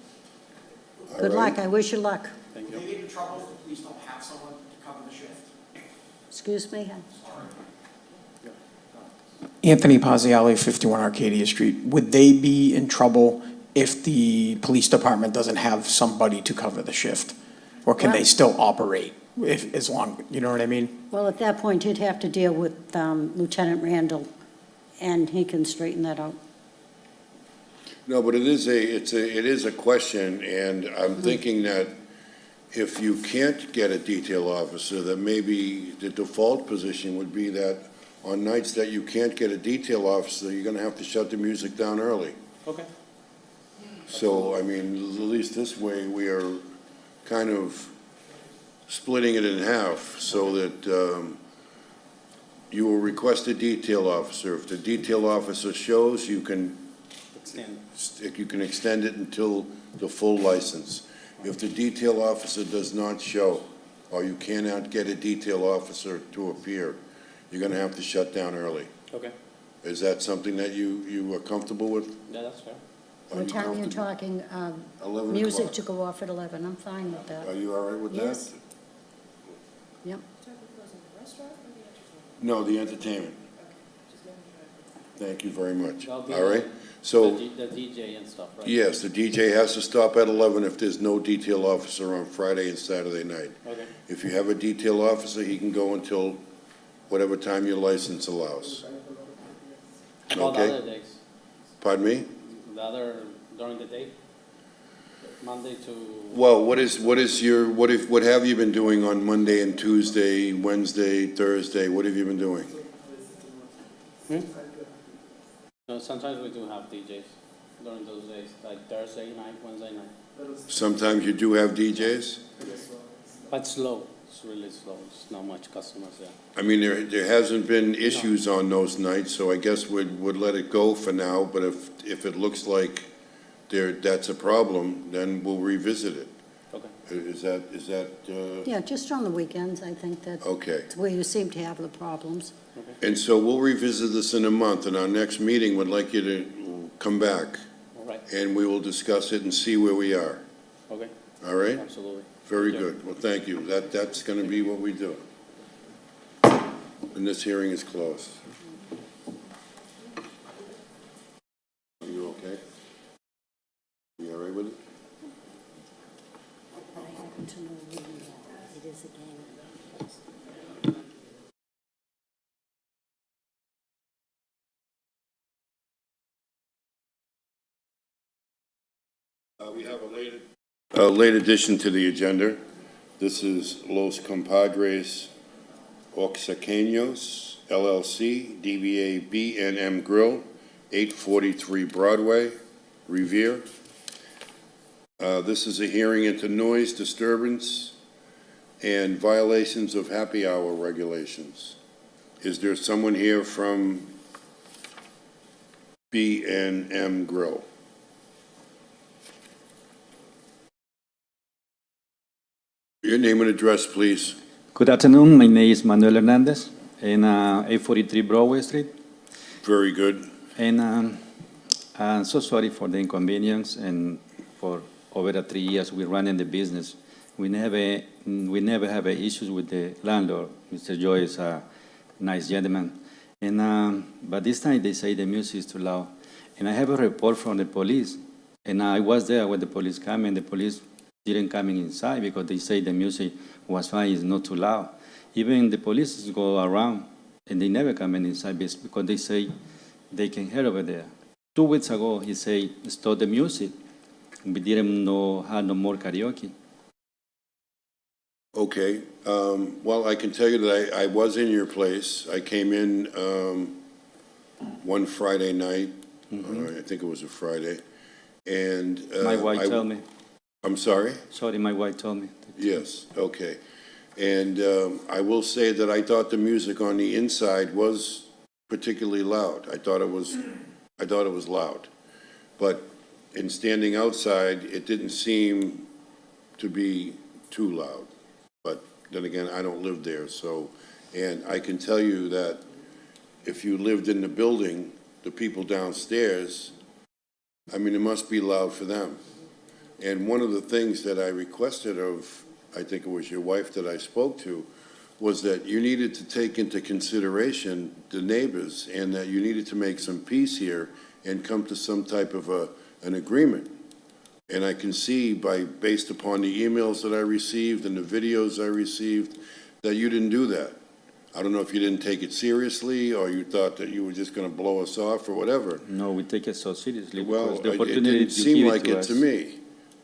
All Good right. luck. I wish you luck. Thank Will you. they get in trouble if the police don't have someone to cover the shift? Excuse me? Anthony Paziali, 51 Arcadia Street. Would they be in trouble if the police department doesn't have somebody to cover the shift? Or can they Well- still operate as long, you know what I mean? Well, at that point, you'd have to deal with Lieutenant Randall, and he can straighten that out. No, but it is a question, and I'm thinking that if you can't get a detail officer, that maybe the default position would be that on nights that you can't get a detail officer, you're gonna have to shut the music down early. Okay, So, I mean, at least this way, we are kind of splitting it in half so that you will request a detail officer. If the detail officer shows, you can extend it until the full license. If the detail officer does not show, or you cannot get a detail officer to appear, you're gonna have to shut down early. okay, Is that something that you are comfortable with? yeah, that's fair. Are What you time are you comfortable? talking? 11 Music o'clock. to go off at 11. I'm fine with Are that. you all right with that? Yes. Yep. No, the entertainment. Thank you very much. That'll be All right? The So, the DJ and stuff, right? yes, the DJ has to stop at 11 if there's no detail officer on Friday and Saturday night. Okay, If you have a detail officer, he can go until whatever time your license allows. all the Okay? other days, Pardon me? during the day, Monday to, Well, what have you been doing on Monday and Tuesday, Wednesday, Thursday? What have you been doing? no, sometimes we do have DJs during those days, like Thursday night, Wednesday night. Sometimes you do have DJs? But slow, it's really slow, it's not much customers there. I mean, there hasn't been issues on those nights, so I guess we'd let it go for now, but if it looks like that's a problem, then we'll revisit it. Okay, Is that, Yeah, just on the weekends, I think that's okay. where you seem to have the problems. And so we'll revisit this in a month, and our next meeting would like you to come back, all right, and we will discuss it and see where we are. okay, All right? absolutely. Very Thank you. good. Well, thank you. That's going to be what we do. And this hearing is closed. Are you okay? You all right with it? But I happen to know it is We have a late addition to the agenda. This is Los Compadres Oaxaqueños LLC, DBA B&M Grill, 843 Broadway, Revere. This is a hearing into noise disturbance and violations of happy hour regulations. Is there someone here from B&M Grill? Your name and address, please. Good afternoon. My name is Manuel Hernandez in 843 Broadway Street. Very good. And I'm so sorry for the inconvenience. And for over 3 years, we're running the business. We never have issues with the landlord. Mr. Joy is a nice gentleman. And but this time they say the music is too loud. And I have a report from the police. And I was there when the police came, and the police didn't come inside because they say the music was fine, it's not too loud. Even the police go around and they never come inside because they say they can hear over there. 2 weeks ago, he said, stop the music. We didn't have no more karaoke. Okay. Well, I can tell you that I was in your place. I came in one Friday night. I think it was a Friday. And My wife told me. I'm sorry? Sorry, my wife told me. Yes, okay. And I will say that I thought the music on the inside was particularly loud. I thought it was loud. But in standing outside, it didn't seem to be too loud. But then again, I don't live there, so, and I can tell you that if you lived in the building, the people downstairs, I mean, it must be loud for them. And one of the things that I requested of, I think it was your wife that I spoke to, was that you needed to take into consideration the neighbors and that you needed to make some peace here and come to some type of an agreement. And I can see based upon the emails that I received and the videos I received, that you didn't do that. I don't know if you didn't take it seriously or you thought that you were just going to blow us off or whatever. No, we take it so seriously. Well, because the it opportunity didn't to seem give like it us. to me.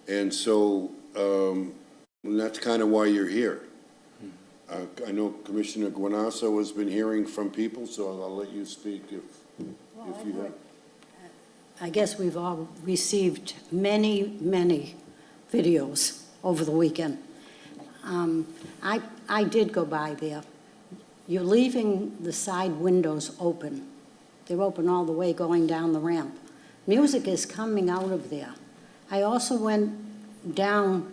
And so, and that's kind of why you're here. I know Commissioner Guanasso has been hearing from people, so I'll let you speak if you have. I guess we've all received many, many videos over the weekend. I did go by there. You're leaving the side windows open. They're open all the way going down the ramp. Music is coming out of there. I also went down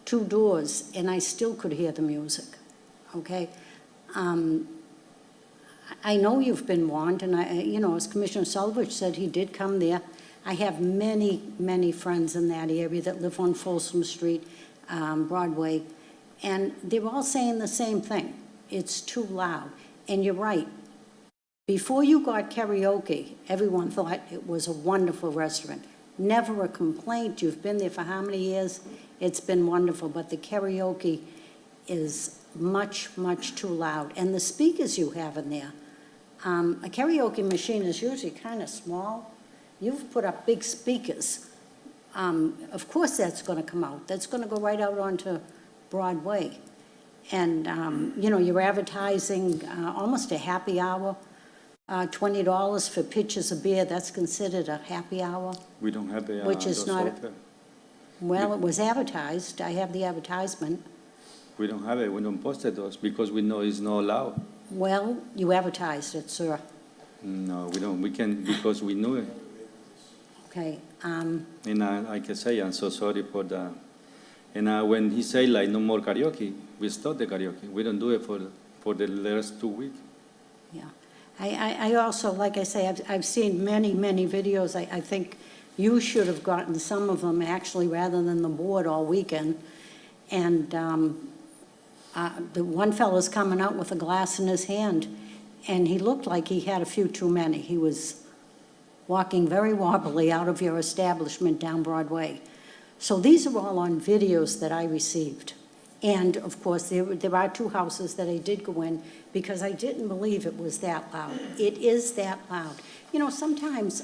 2 doors, and I still could hear the music, okay? I know you've been warned, and as Commissioner Selvich said, he did come there. I have many, many friends in that area that live on Folsom Street, Broadway, and they're all saying the same thing. It's too loud. And you're right. Before you got karaoke, everyone thought it was a wonderful restaurant. Never a complaint. You've been there for how many years? It's been wonderful, but the karaoke is much, much too loud. And the speakers you have in there, a karaoke machine is usually kind of small. You've put up big speakers. Of course that's going to come out. That's going to go right out onto Broadway. And, you're advertising almost a happy hour, $20 for pitchers of beer. That's considered a happy hour. We don't have the. Which is those not- offer. Well, it was advertised. I have the advertisement. We don't have it. We don't post it those because we know it's not allowed. Well, you advertised it, sir. No, we don't. We can because we knew it. Okay. And I can say I'm so sorry for that. And when he say like no more karaoke, we stop the karaoke. We don't do it for the last 2 weeks. Yeah. I also, like I say, I've seen many, many videos. I think you should have gotten some of them actually rather than the board all weekend. And the one fellow's coming out with a glass in his hand, and he looked like he had a few too many. He was walking very wobbly out of your establishment down Broadway. So these are all on videos that I received. And of course, there are two houses that I did go in because I didn't believe it was that loud. It is that loud. You know, sometimes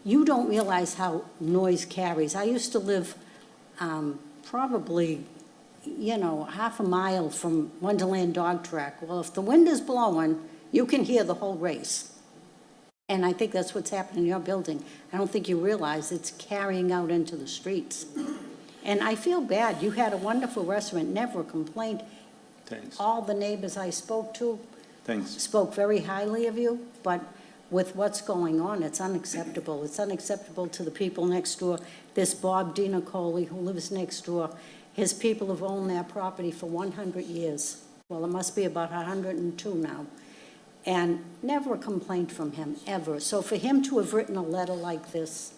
you don't realize how noise carries. I used to live probably, you know, half a mile from Wonderland Dog Track. Well, if the wind is blowing, you can hear the whole race. And I think that's what's happening in your building. I don't think you realize it's carrying out into the streets. And I feel bad. You had a wonderful restaurant, never complained. Thanks. All the neighbors I spoke to Thanks. spoke very highly of you, but with what's going on, it's unacceptable. It's unacceptable to the people next door. This Bob DiNicoli, who lives next door, his people have owned that property for 100 years. Well, it must be about 102 now. And never a complaint from him, ever. So for him to have written a letter like this,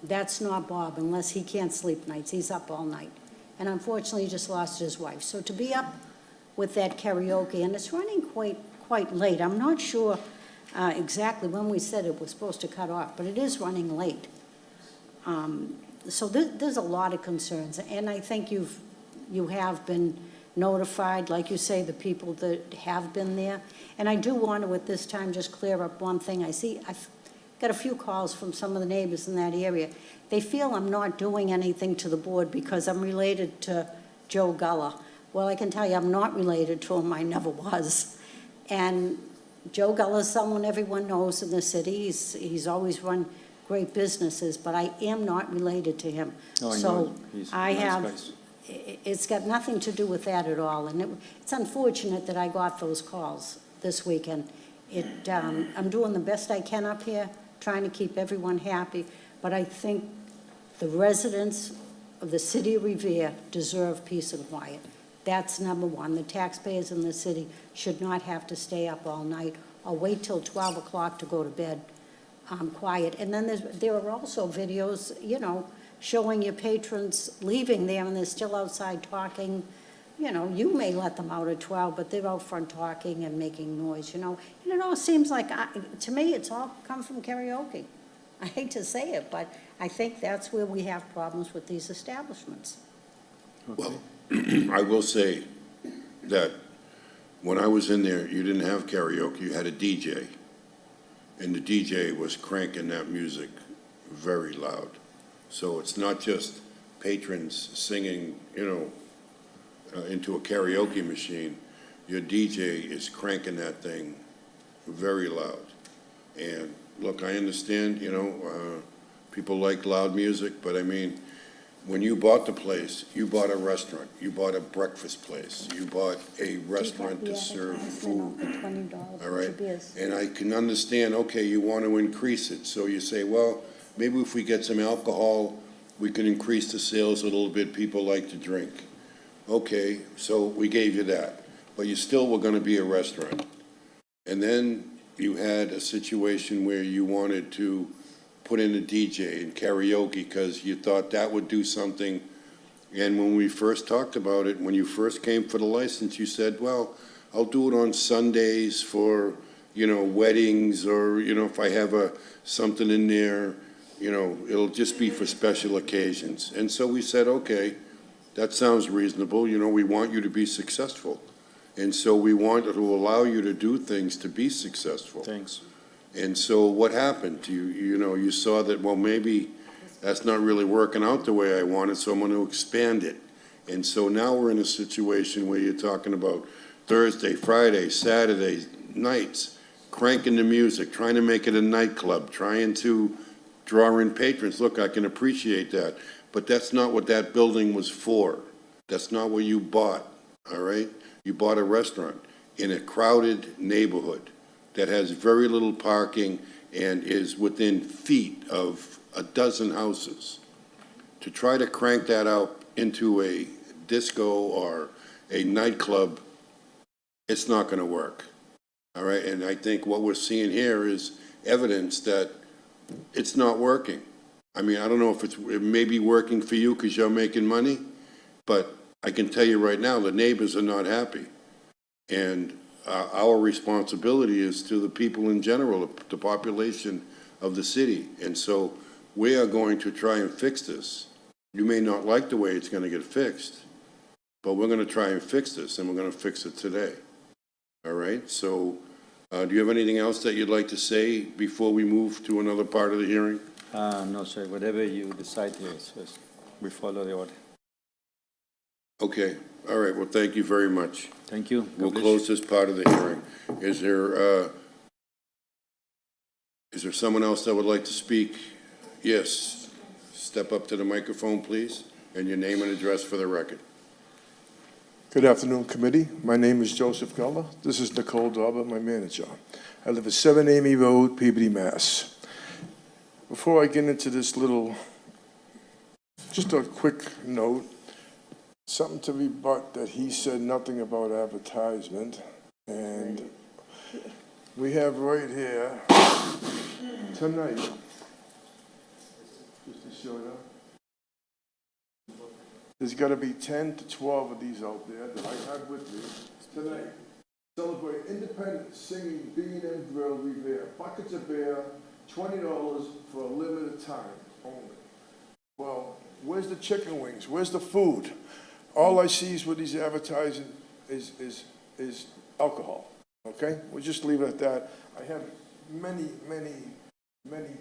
that's not Bob, unless he can't sleep nights. He's up all night. And unfortunately, he just lost his wife. So to be up with that karaoke, and it's running quite late. I'm not sure exactly when we said it was supposed to cut off, but it is running late. So there's a lot of concerns, and I think you have been notified, like you say, the people that have been there. And I do want to, at this time, just clear up one thing. I've got a few calls from some of the neighbors in that area. They feel I'm not doing anything to the board because I'm related to Joe Gulla. Well, I can tell you I'm not related to him. I never was. And Joe Gulla is someone everyone knows in the city. He's always run great businesses, but I am not related to him. Oh, I So know. He's I nice have, guys. it's got nothing to do with that at all. And it's unfortunate that I got those calls this weekend. I'm doing the best I can up here, trying to keep everyone happy, but I think the residents of the city of Revere deserve peace and quiet. That's number one. The taxpayers in the city should not have to stay up all night or wait till 12 o'clock to go to bed quiet. And then there are also videos, you know, showing your patrons leaving there and they're still outside talking. You know, you may let them out at 12, but they're out front talking and making noise, you know. And it all seems like, to me, it's all come from karaoke. I hate to say it, but I think that's where we have problems with these establishments. Well, I will say that when I was in there, you didn't have karaoke, you had a DJ. And the DJ was cranking that music very loud. So it's not just patrons singing, you know, into a karaoke machine. Your DJ is cranking that thing very loud. And look, I understand, you know, people like loud music, but I mean, when you bought the place, you bought a restaurant, you bought a breakfast place, you bought a restaurant to serve food. All right? And I can understand, okay, you want to increase it. So you say, well, maybe if we get some alcohol, we can increase the sales a little bit. People like to drink. Okay, so we gave you that. But you still were going to be a restaurant. And then you had a situation where you wanted to put in a DJ and karaoke because you thought that would do something. And when we first talked about it, when you first came for the license, you said, well, I'll do it on Sundays for, you know, weddings, or, you know, if I have something in there, you know, it'll just be for special occasions. And so we said, okay, that sounds reasonable. You know, we want you to be successful. And so we want to allow you to do things to be successful. Thanks. And so what happened? You know, you saw that, well, maybe that's not really working out the way I wanted, so I'm going to expand it. And so now we're in a situation where you're talking about Thursday, Friday, Saturday nights, cranking the music, trying to make it a nightclub, trying to draw in patrons. Look, I can appreciate that, but that's not what that building was for. That's not what you bought, all right? You bought a restaurant in a crowded neighborhood that has very little parking and is within feet of a dozen houses. To try to crank that out into a disco or a nightclub, it's not going to work. All right, and I think what we're seeing here is evidence that it's not working. I mean, I don't know if it may be working for you because you're making money, but I can tell you right now, the neighbors are not happy. And our responsibility is to the people in general, the population of the city. And so we are going to try and fix this. You may not like the way it's gonna get fixed, but we're gonna try and fix this, and we're gonna fix it today. All right, so, do you have anything else that you'd like to say before we move to another part of the hearing? No, sir, whatever you decide, yes, we follow the order. Okay, all right, well, thank you very much. Thank you. We'll God bless close this part of the hearing. Is there someone else that would like to speak? Yes, step up to the microphone, please, and your name and address for the record. Good afternoon, committee. My name is Joseph Geller. This is Nicole Dauber, my manager. I live at 7 Amy Road, Peabody, Mass. Before I get into this just a quick note, something to rebut that he said nothing about advertisement. And we have right here tonight, just to show you. There's got to be 10 to 12 of these out there that I have with me tonight. Celebrate independent singing B&M Grill Revere. Buckets of beer, $20 for a limited time only. Well, where's the chicken wings? Where's the food? All I see is with these advertising is alcohol, okay? We'll just leave it at that. I have many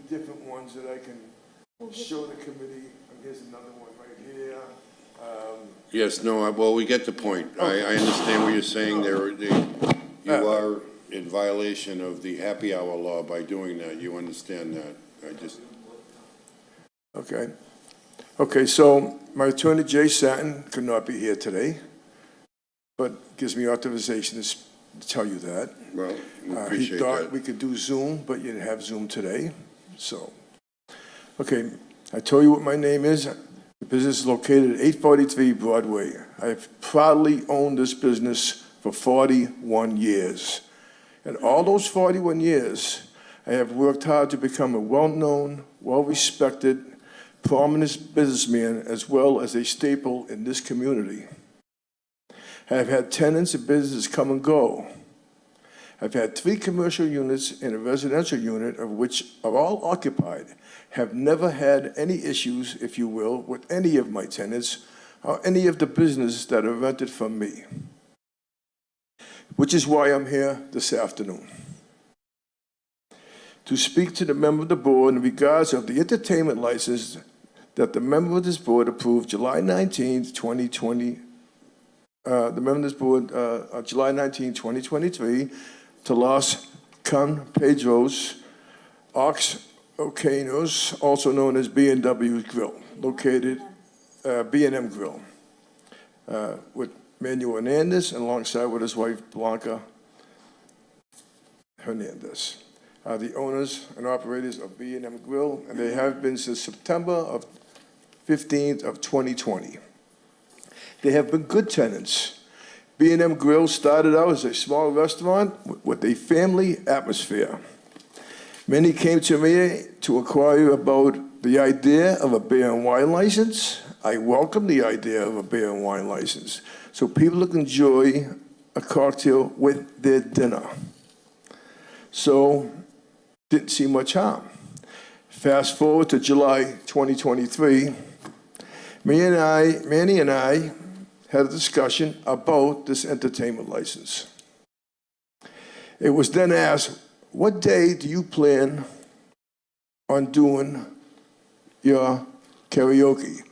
different ones that I can show the committee. And here's another one right here. Yes, no, well, we get the point. I understand what you're saying there. You are in violation of the happy hour law by doing that. You understand that. Okay. Okay, so my attorney, Jay Satin, could not be here today, but gives me authorization to tell you that. Well, we He appreciate thought that. we could do Zoom, but you didn't have Zoom today, so. Okay, I told you what my name is. The business is located at 843 Broadway. I've proudly owned this business for 41 years. And all those 41 years, I have worked hard to become a well-known, well-respected, prominent businessman, as well as a staple in this community. I have had tenants and businesses come and go. I've had 3 commercial units and a residential unit, of which are all occupied. Have never had any issues, if you will, with any of my tenants or any of the businesses that are rented from me, which is why I'm here this afternoon. To speak to the member of the board in regards of the entertainment license that the member of this board approved July 19, 2020, the member of this board, July 19, 2023, to Los Pedros Ox Ocanos, also known as B&W Grill, located, B&M Grill, with Manuel Hernandez and alongside with his wife, Blanca Hernandez. Are the owners and operators of B&M Grill, and they have been since September of 15th of 2020. They have been good tenants. B&M Grill started out as a small restaurant with a family atmosphere. Many came to me to inquire about the idea of a beer and wine license. I welcome the idea of a beer and wine license so people can enjoy a cocktail with their dinner. So, didn't see much harm. Fast forward to July 2023, Manny and I had a discussion about this entertainment license. It was then asked, what day do you plan on doing your karaoke?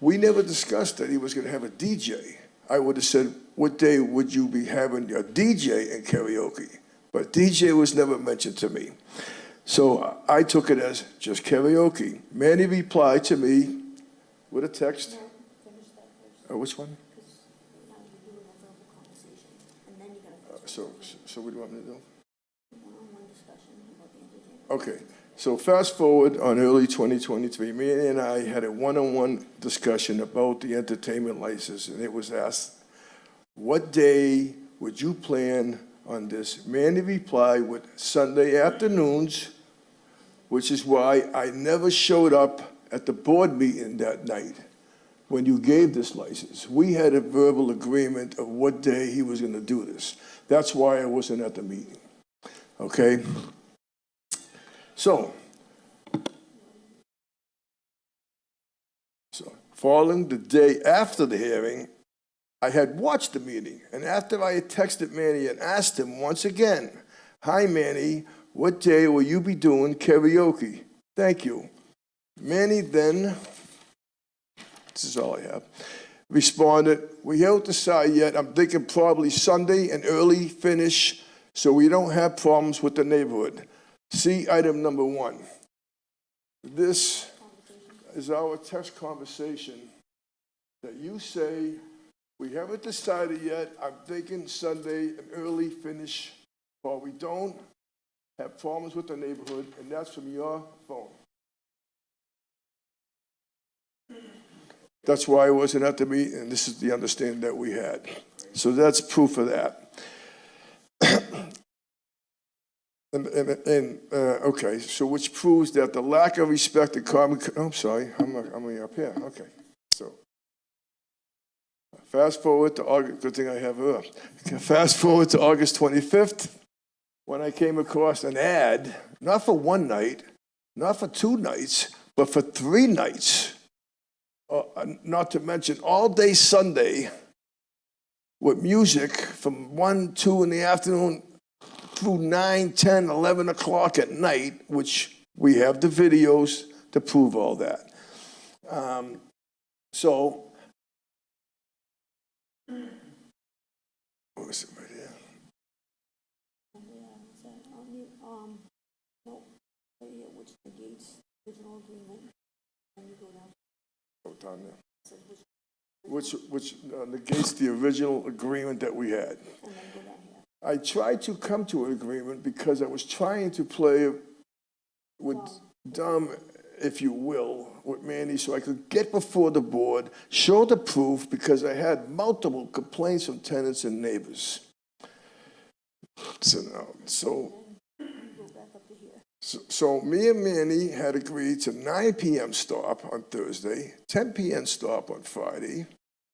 We never discussed that he was going to have a DJ. I would have said, what day would you be having your DJ and karaoke? But DJ was never mentioned to me. So I took it as just karaoke. Manny replied to me with a text. Which one? So what do you want me to do? Okay, so fast forward on early 2023, Manny and I had a one-on-one discussion about the entertainment license, and it was asked, what day would you plan on this? Manny replied with Sunday afternoons, which is why I never showed up at the board meeting that night when you gave this license. We had a verbal agreement of what day he was going to do this. That's why I wasn't at the meeting, okay? So Following the day after the hearing, I had watched the meeting, and after I had texted Manny and asked him once again, "Hi, Manny, what day will you be doing karaoke? Thank you." Manny then, this is all I have, responded, "We haven't decided yet. I'm thinking probably Sunday and early finish so we don't have problems with the neighborhood. See item number 1. This is our text conversation that you say, "We haven't decided yet. I'm thinking Sunday and early finish or we don't have problems with the neighborhood," and that's from your phone. That's why I wasn't at the meeting, and this is the understanding that we had. So that's proof of that. Okay, so which proves that the lack of respect and common, I'm sorry, I'm up here, okay. So, fast forward to August, good thing I have her up. Fast forward to August 25th, when I came across an ad, not for one night, not for 2 nights, but for 3 nights. Not to mention all day Sunday with music from 1, 2 in the afternoon through 9, 10, 11 o'clock at night, which we have the videos to prove all that. So, what is it right here? Oh, down there. Which negates the original agreement that we had. I tried to come to an agreement because I was trying to play with dumb, if you will, with Manny, so I could get before the board, show the proof, because I had multiple complaints from tenants and neighbors. So me and Manny had agreed to 9 p.m. stop on Thursday, 10 p.m. stop on Friday,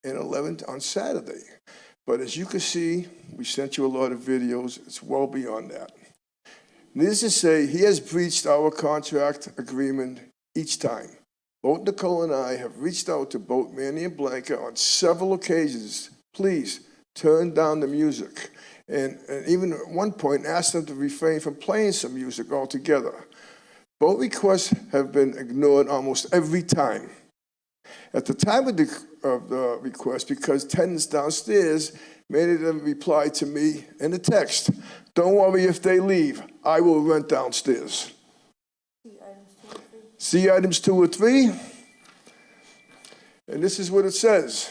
and 11 on Saturday. But as you can see, we sent you a lot of videos. It's well beyond that. Needless to say, he has breached our contract agreement each time. Both Nicole and I have reached out to both Manny and Blanca on several occasions. Please turn down the music. And even at one point asked them to refrain from playing some music altogether. Both requests have been ignored almost every time. At the time of the request, because tenants downstairs made them reply to me in a text, "Don't worry if they leave, I will rent downstairs." See items 2 or 3? And this is what it says.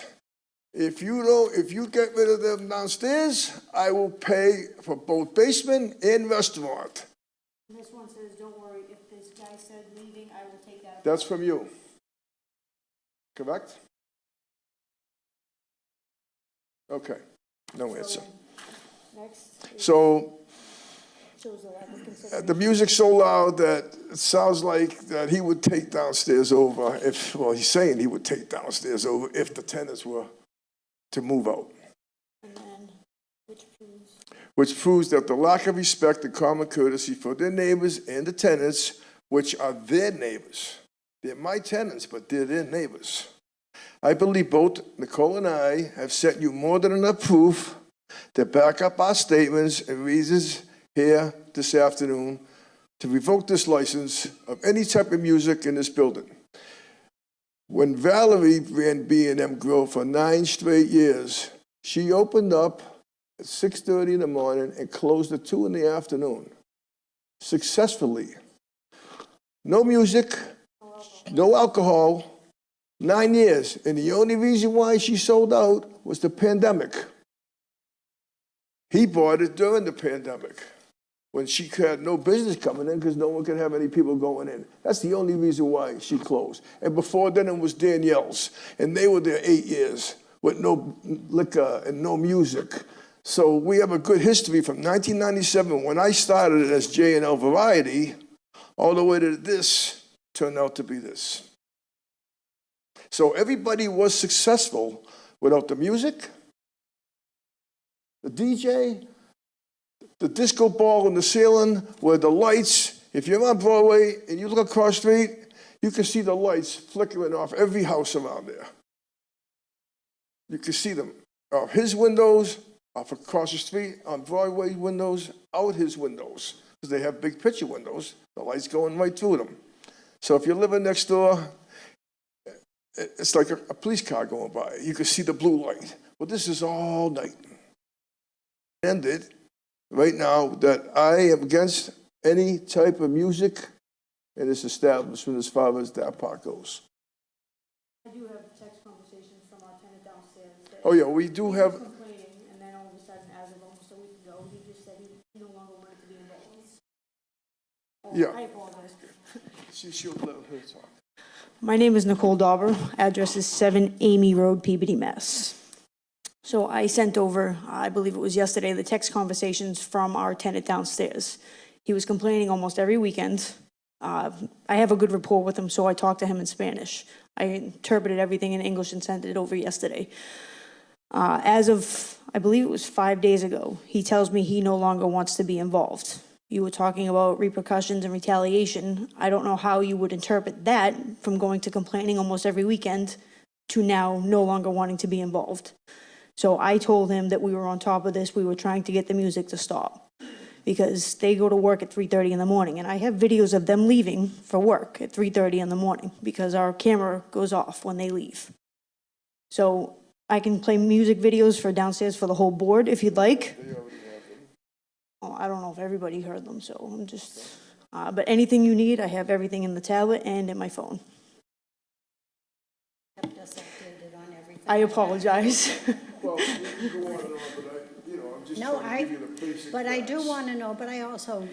If you get rid of them downstairs, I will pay for both basement and restaurant. This one says, "Don't worry, if this guy said leaving, I will take that." That's from you. Correct? Okay, no answer. So, the music's so loud that it sounds like that he would take downstairs over if, well, he's saying he would take downstairs over if the tenants were to move out. And then, which proves that the lack of respect and common courtesy for their neighbors and the tenants, which are their neighbors. They're my tenants, but they're their neighbors. I believe both Nicole and I have sent you more than enough proof to back up our statements and reasons here this afternoon to revoke this license of any type of music in this building. When Valerie ran B&M Grill for 9 straight years, she opened up at 6:30 in the morning and closed at 2 in the afternoon, successfully. No music, no alcohol, 9 years. And the only reason why she sold out was the pandemic. He bought it during the pandemic, when she had no business coming in because no one could have any people going in. That's the only reason why she closed. And before then it was Danielle's, and they were there 8 years with no liquor and no music. So we have a good history from 1997, when I started as J&L Variety, all the way to this, turned out to be this. So everybody was successful without the music, the DJ, the disco ball in the ceiling, where the lights, if you're on Broadway and you look across the street, You can see the lights flickering off every house around there. You can see them off his windows, off across the street, on Broadway windows, out his windows, because they have big picture windows, the light's going right through them. So if you're living next door, it's like a police car going by. You can see the blue light. Well, this is all night. Ended right now that I am against any type of music in this establishment as far as that part goes. I do have text conversations from our tenant downstairs. That Oh, yeah, we do have, he was complaining, and then all of a sudden, as of almost a week ago, he just said he no longer wanted to be involved. Oh, Yeah. I apologize. she'll let her talk. My name is Nicole Dauber. Address is 7 Amy Road, Peabody, Mass. So I sent over, I believe it was yesterday, the text conversations from our tenant downstairs. He was complaining almost every weekend. I have a good rapport with him, so I talked to him in Spanish. I interpreted everything in English and sent it over yesterday. As of, I believe it was 5 days ago, he tells me he no longer wants to be involved. You were talking about repercussions and retaliation. I don't know how you would interpret that from going to complaining almost every weekend to now no longer wanting to be involved. So I told him that we were on top of this. We were trying to get the music to stop because they go to work at 3:30 in the morning. And I have videos of them leaving for work at 3:30 in the morning because our camera goes off when they leave. So I can play music videos for downstairs for the whole board if you'd like. Well, I don't know if everybody heard them, so I'm just, but anything you need, I have everything in the tablet and in my phone. Kept us updated on everything. I apologize. Well, we can go on and on, but I'm just No, trying to give you the basic but I do facts. want to know, but I also,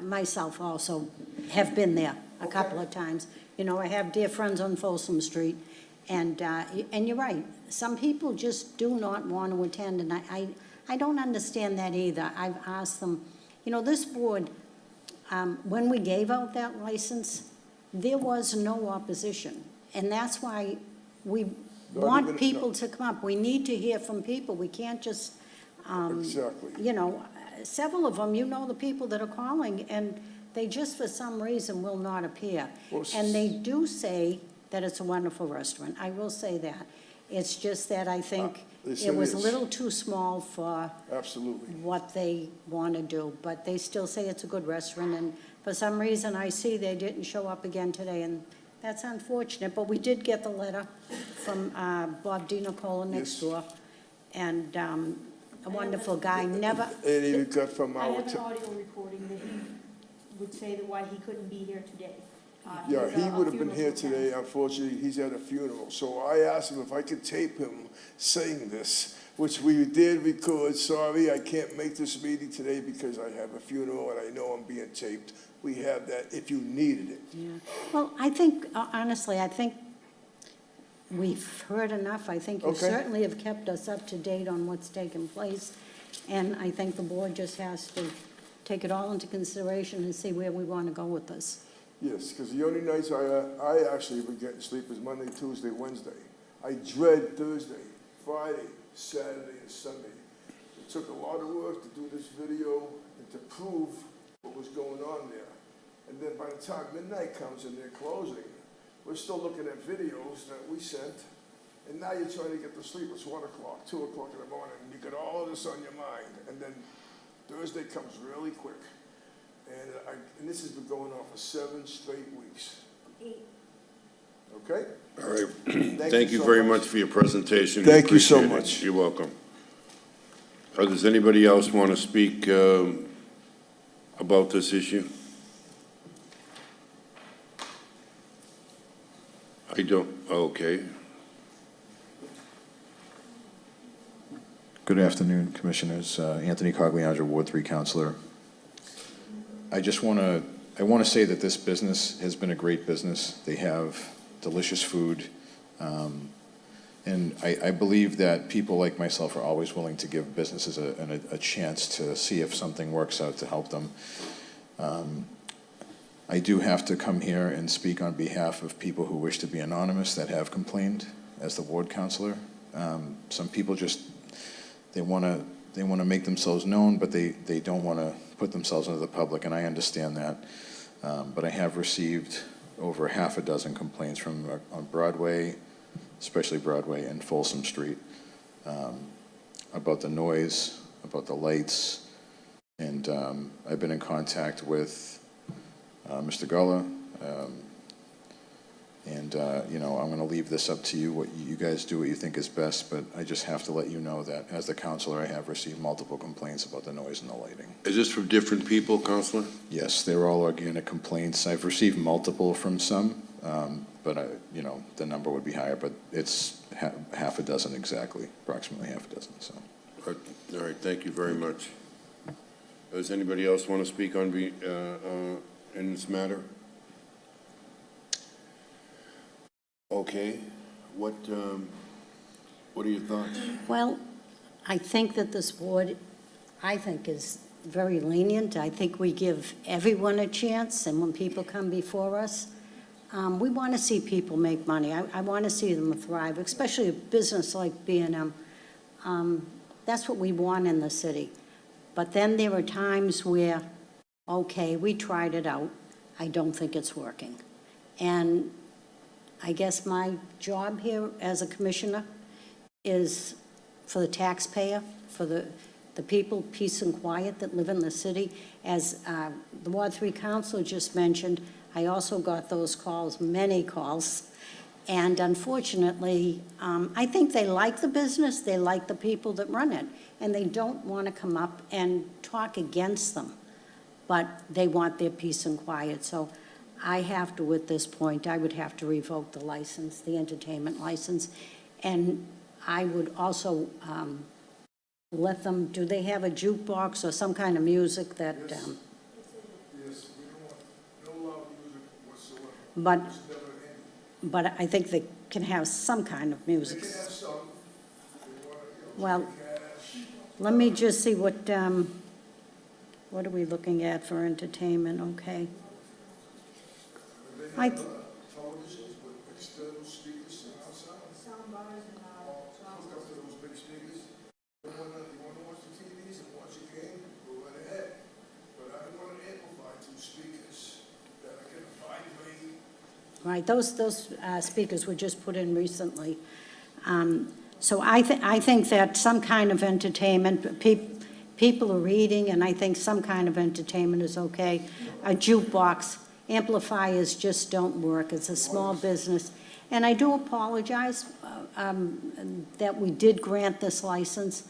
myself also have been there a couple of times. You know, I have dear friends on Folsom Street, and you're right. Some people just do not want to attend, and I don't understand that either. I've asked them, you know, this board, when we gave out that license, there was no opposition. And that's why we want people to come up. We need to hear from people. We can't just, Exactly. you know, several of them, you know the people that are calling, and they just for some reason will not appear. Well, And they do say that it's a wonderful restaurant. I will say that. It's just that I think Listen, it was a it's- little too small for Absolutely. what they want to do, but they still say it's a good restaurant, and for some reason, I see they didn't show up again today, and that's unfortunate, but we did get the letter from Bob DiNicola next Yes. door, and a wonderful guy, never, And even got from I our, have an audio recording that he would say that why he couldn't be here today. yeah, He has he a would have been funeral here to attend. today. Unfortunately, he's at a funeral. So I asked him if I could tape him saying this, which we did record. Sorry, I can't make this meeting today because I have a funeral and I know I'm being taped. We have that if you needed it. yeah. Well, I think, honestly, I think we've heard enough. I think you Okay. certainly have kept us up to date on what's taken place, and I think the board just has to take it all into consideration and see where we want to go with this. Yes, because the only nights I actually would get sleep is Monday, Tuesday, Wednesday. I dread Thursday, Friday, Saturday, and Sunday. It took a lot of work to do this video and to prove what was going on there. And then by the time midnight comes and they're closing, we're still looking at videos that we sent. And now you're trying to get to sleep. It's 1 o'clock, 2 o'clock in the morning, and you got all of this on your mind. And then Thursday comes really quick. And this has been going on for 7 straight weeks. 8. Okay? All right. Thank Thank you you so very much. much for your presentation. We Thank you so appreciate it. much. You're welcome. Does anybody else want to speak about this issue? I don't, okay. Good afternoon, Commissioners. Anthony Cogliandro, Ward 3 Counselor. I want to say that this business has been a great business. They have delicious food. And I believe that people like myself are always willing to give businesses a chance to see if something works out to help them. I do have to come here and speak on behalf of people who wish to be anonymous that have complained as the ward counselor. Some people just, they want to make themselves known, but they don't want to put themselves into the public, and I understand that. But I have received over half a dozen complaints from, on Broadway, especially Broadway and Folsom Street, about the noise, about the lights, and I've been in contact with Mr. Gullah, and, you know, I'm going to leave this up to you, what you guys do, what you think is best, but I just have to let you know that as the counselor, I have received multiple complaints about the noise and the lighting. Is this from different people, Counselor? Yes, they're all organic complaints. I've received multiple from some, but you know, the number would be higher, but it's half a dozen exactly, approximately half a dozen, so. All right, thank you very much. Does anybody else want to speak on, in this matter? Okay, what are your thoughts? Well, I think that this board, I think, is very lenient. I think we give everyone a chance, and when people come before us, we want to see people make money. I want to see them thrive, especially a business like B&M. That's what we want in the city. But then there are times where, okay, we tried it out. I don't think it's working. And I guess my job here as a commissioner is for the taxpayer, for the people, peace and quiet that live in the city. As the Ward 3 councilor just mentioned, I also got those calls, many calls. And unfortunately, I think they like the business, they like the people that run it, and they don't want to come up and talk against them, but they want their peace and quiet. So I have to, at this point, I would have to revoke the license, the entertainment license, and I would also let them, do they have a jukebox or some kind of music that? Yes, we don't want no loud music whatsoever. But I think they can have some kind of music. They can have some. Well, let me just see what are we looking at for entertainment, okay? They have televisions with external speakers outside. Sound bars and hook up to those big speakers. You want to watch the TVs and watch a game, go right ahead. But I don't want to amplify two speakers that are going to vibrate. Right, those speakers were just put in recently. So I think that some kind of entertainment, people are reading, and I think some kind of entertainment is okay. A jukebox, amplifiers just don't work. It's a small business. And I do apologize that we did grant this license,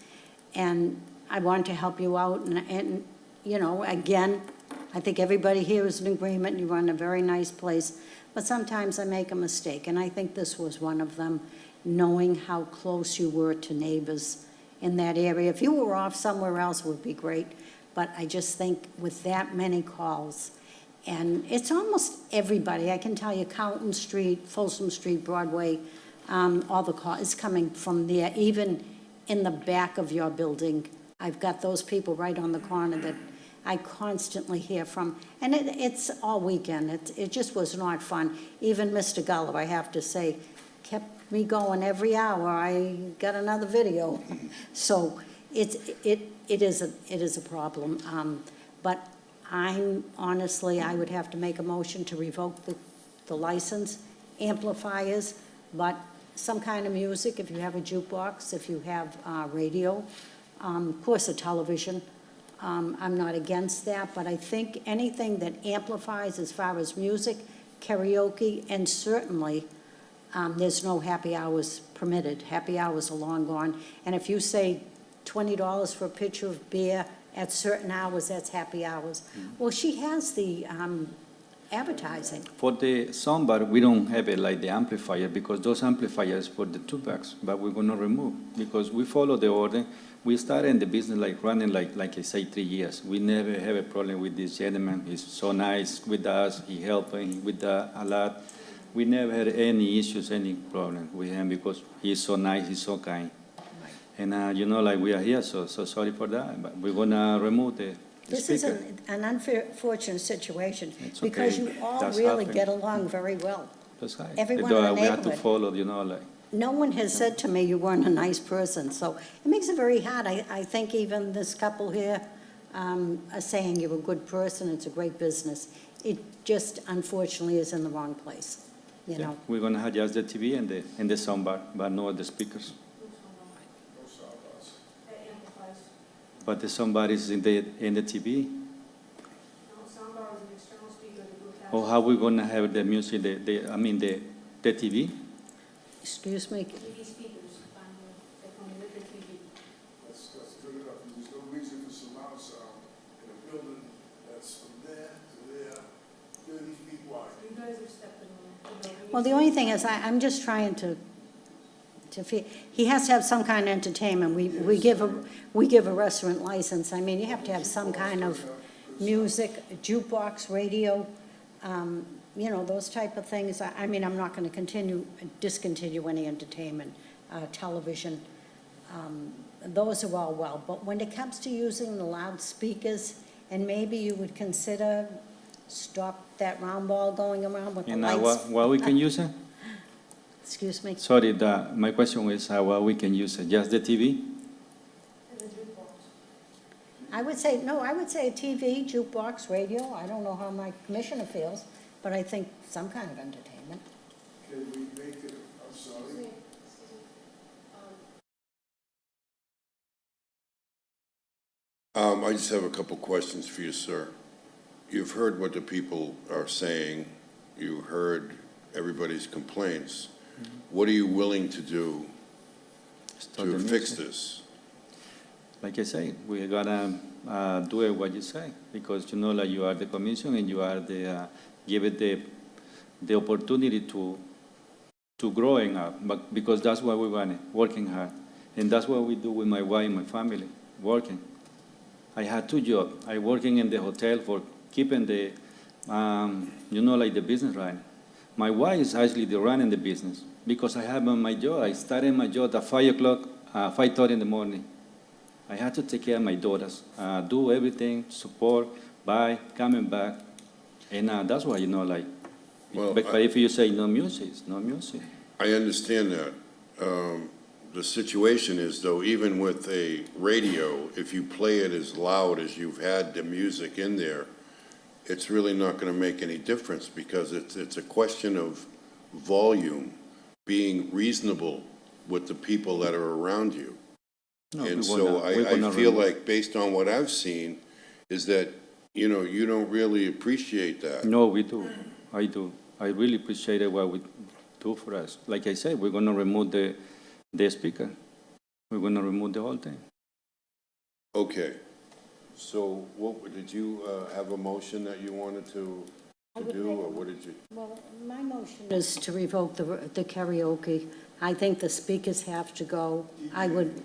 and I want to help you out. And you know, again, I think everybody here is in agreement. You run a very nice place. But sometimes I make a mistake, and I think this was one of them, knowing how close you were to neighbors in that area. If you were off somewhere else, it would be great. But I just think with that many calls, and it's almost everybody. I can tell you, Carlton Street, Folsom Street, Broadway, all the calls is coming from there. Even in the back of your building, I've got those people right on the corner that I constantly hear from, and it's all weekend. It just was not fun. Even Mr. Gullah, I have to say, kept me going every hour. I got another video. So it is a problem. But honestly, I would have to make a motion to revoke the license, amplifiers, but some kind of music, if you have a jukebox, if you have radio, of course a television. I'm not against that, but I think anything that amplifies as far as music, karaoke, and certainly there's no happy hours permitted. Happy hours are long gone. And if you say $20 for a pitcher of beer at certain hours, that's happy hours. Well, she has the advertising. For the soundbar, we don't have it like the amplifier because those amplifiers for the tubebacks, but we're gonna remove because we follow the order. We started in the business like running like I say 3 years. We never have a problem with this gentleman. He's so nice with us. He helping with a lot. We never had any issues, any problem with him because he's so nice, he's so kind. And you know, like we are here, so sorry for that. But we're gonna remove the This is an unfortunate situation It's because okay. you all That's really happened. get along very well. That's right. Everyone in the We have to neighborhood. follow, you know, like. No one has said to me you weren't a nice person, so it makes it very hard. I think even this couple here are saying you're a good person, it's a great business. it just unfortunately is in the wrong place, you know? We're gonna have just the TV and the soundbar, but no the speakers. But the soundbar is in the TV. Or how we gonna have the music, the TV? Excuse me? That's good enough. There's no reason for surround sound in a building that's from there to there, 30 feet wide. Well, the only thing is, I'm just trying to feel, he has to have some kind of entertainment. We give a restaurant license. I mean, you have to have some kind of music, jukebox, radio, you know, those type of things. I mean, I'm not going to discontinue any entertainment, television. Those are all well. But when it comes to using the loudspeakers, and maybe you would consider stop that round ball going around with the And lights. what we can use it? Excuse me? Sorry, my question is how we can use it, just the TV? I would say a TV, jukebox, radio. I don't know how my commissioner feels, but I think some kind of entertainment. Can we make it, I'm sorry. I just have a couple questions for you, sir. You've heard what the people are saying. You heard everybody's complaints. What are you willing to do Start to the fix music. this? Like I say, we gotta do it what you say, because you know, like you are the commission and you are give it the opportunity to growing up, but because that's what we want, working hard. And that's what we do with my wife and my family, working. I had 2 jobs. I working in the hotel for keeping the, you know, like the business right. My wife is actually the running the business, because I have my job. I started my job at 5 o'clock, 5:30 in the morning. I had to take care of my daughters, do everything, support, buy, coming back. And that's why, you know, like, Well, but if you say no music, it's no music. I understand that. The situation is, though, even with a radio, if you play it as loud as you've had the music in there, it's really not going to make any difference, because it's a question of volume, being reasonable with the people that are around you. No, And we so wanna I feel remove- like, based on what I've seen, is that, you know, you don't really appreciate that. No, we do. I do. I really appreciate what we do for us. Like I said, we're gonna remove the speaker. We're gonna remove the whole thing. Okay. So did you have a motion that you wanted to do, or what did you? Well, my motion is to revoke the karaoke. I think the speakers have to go. I would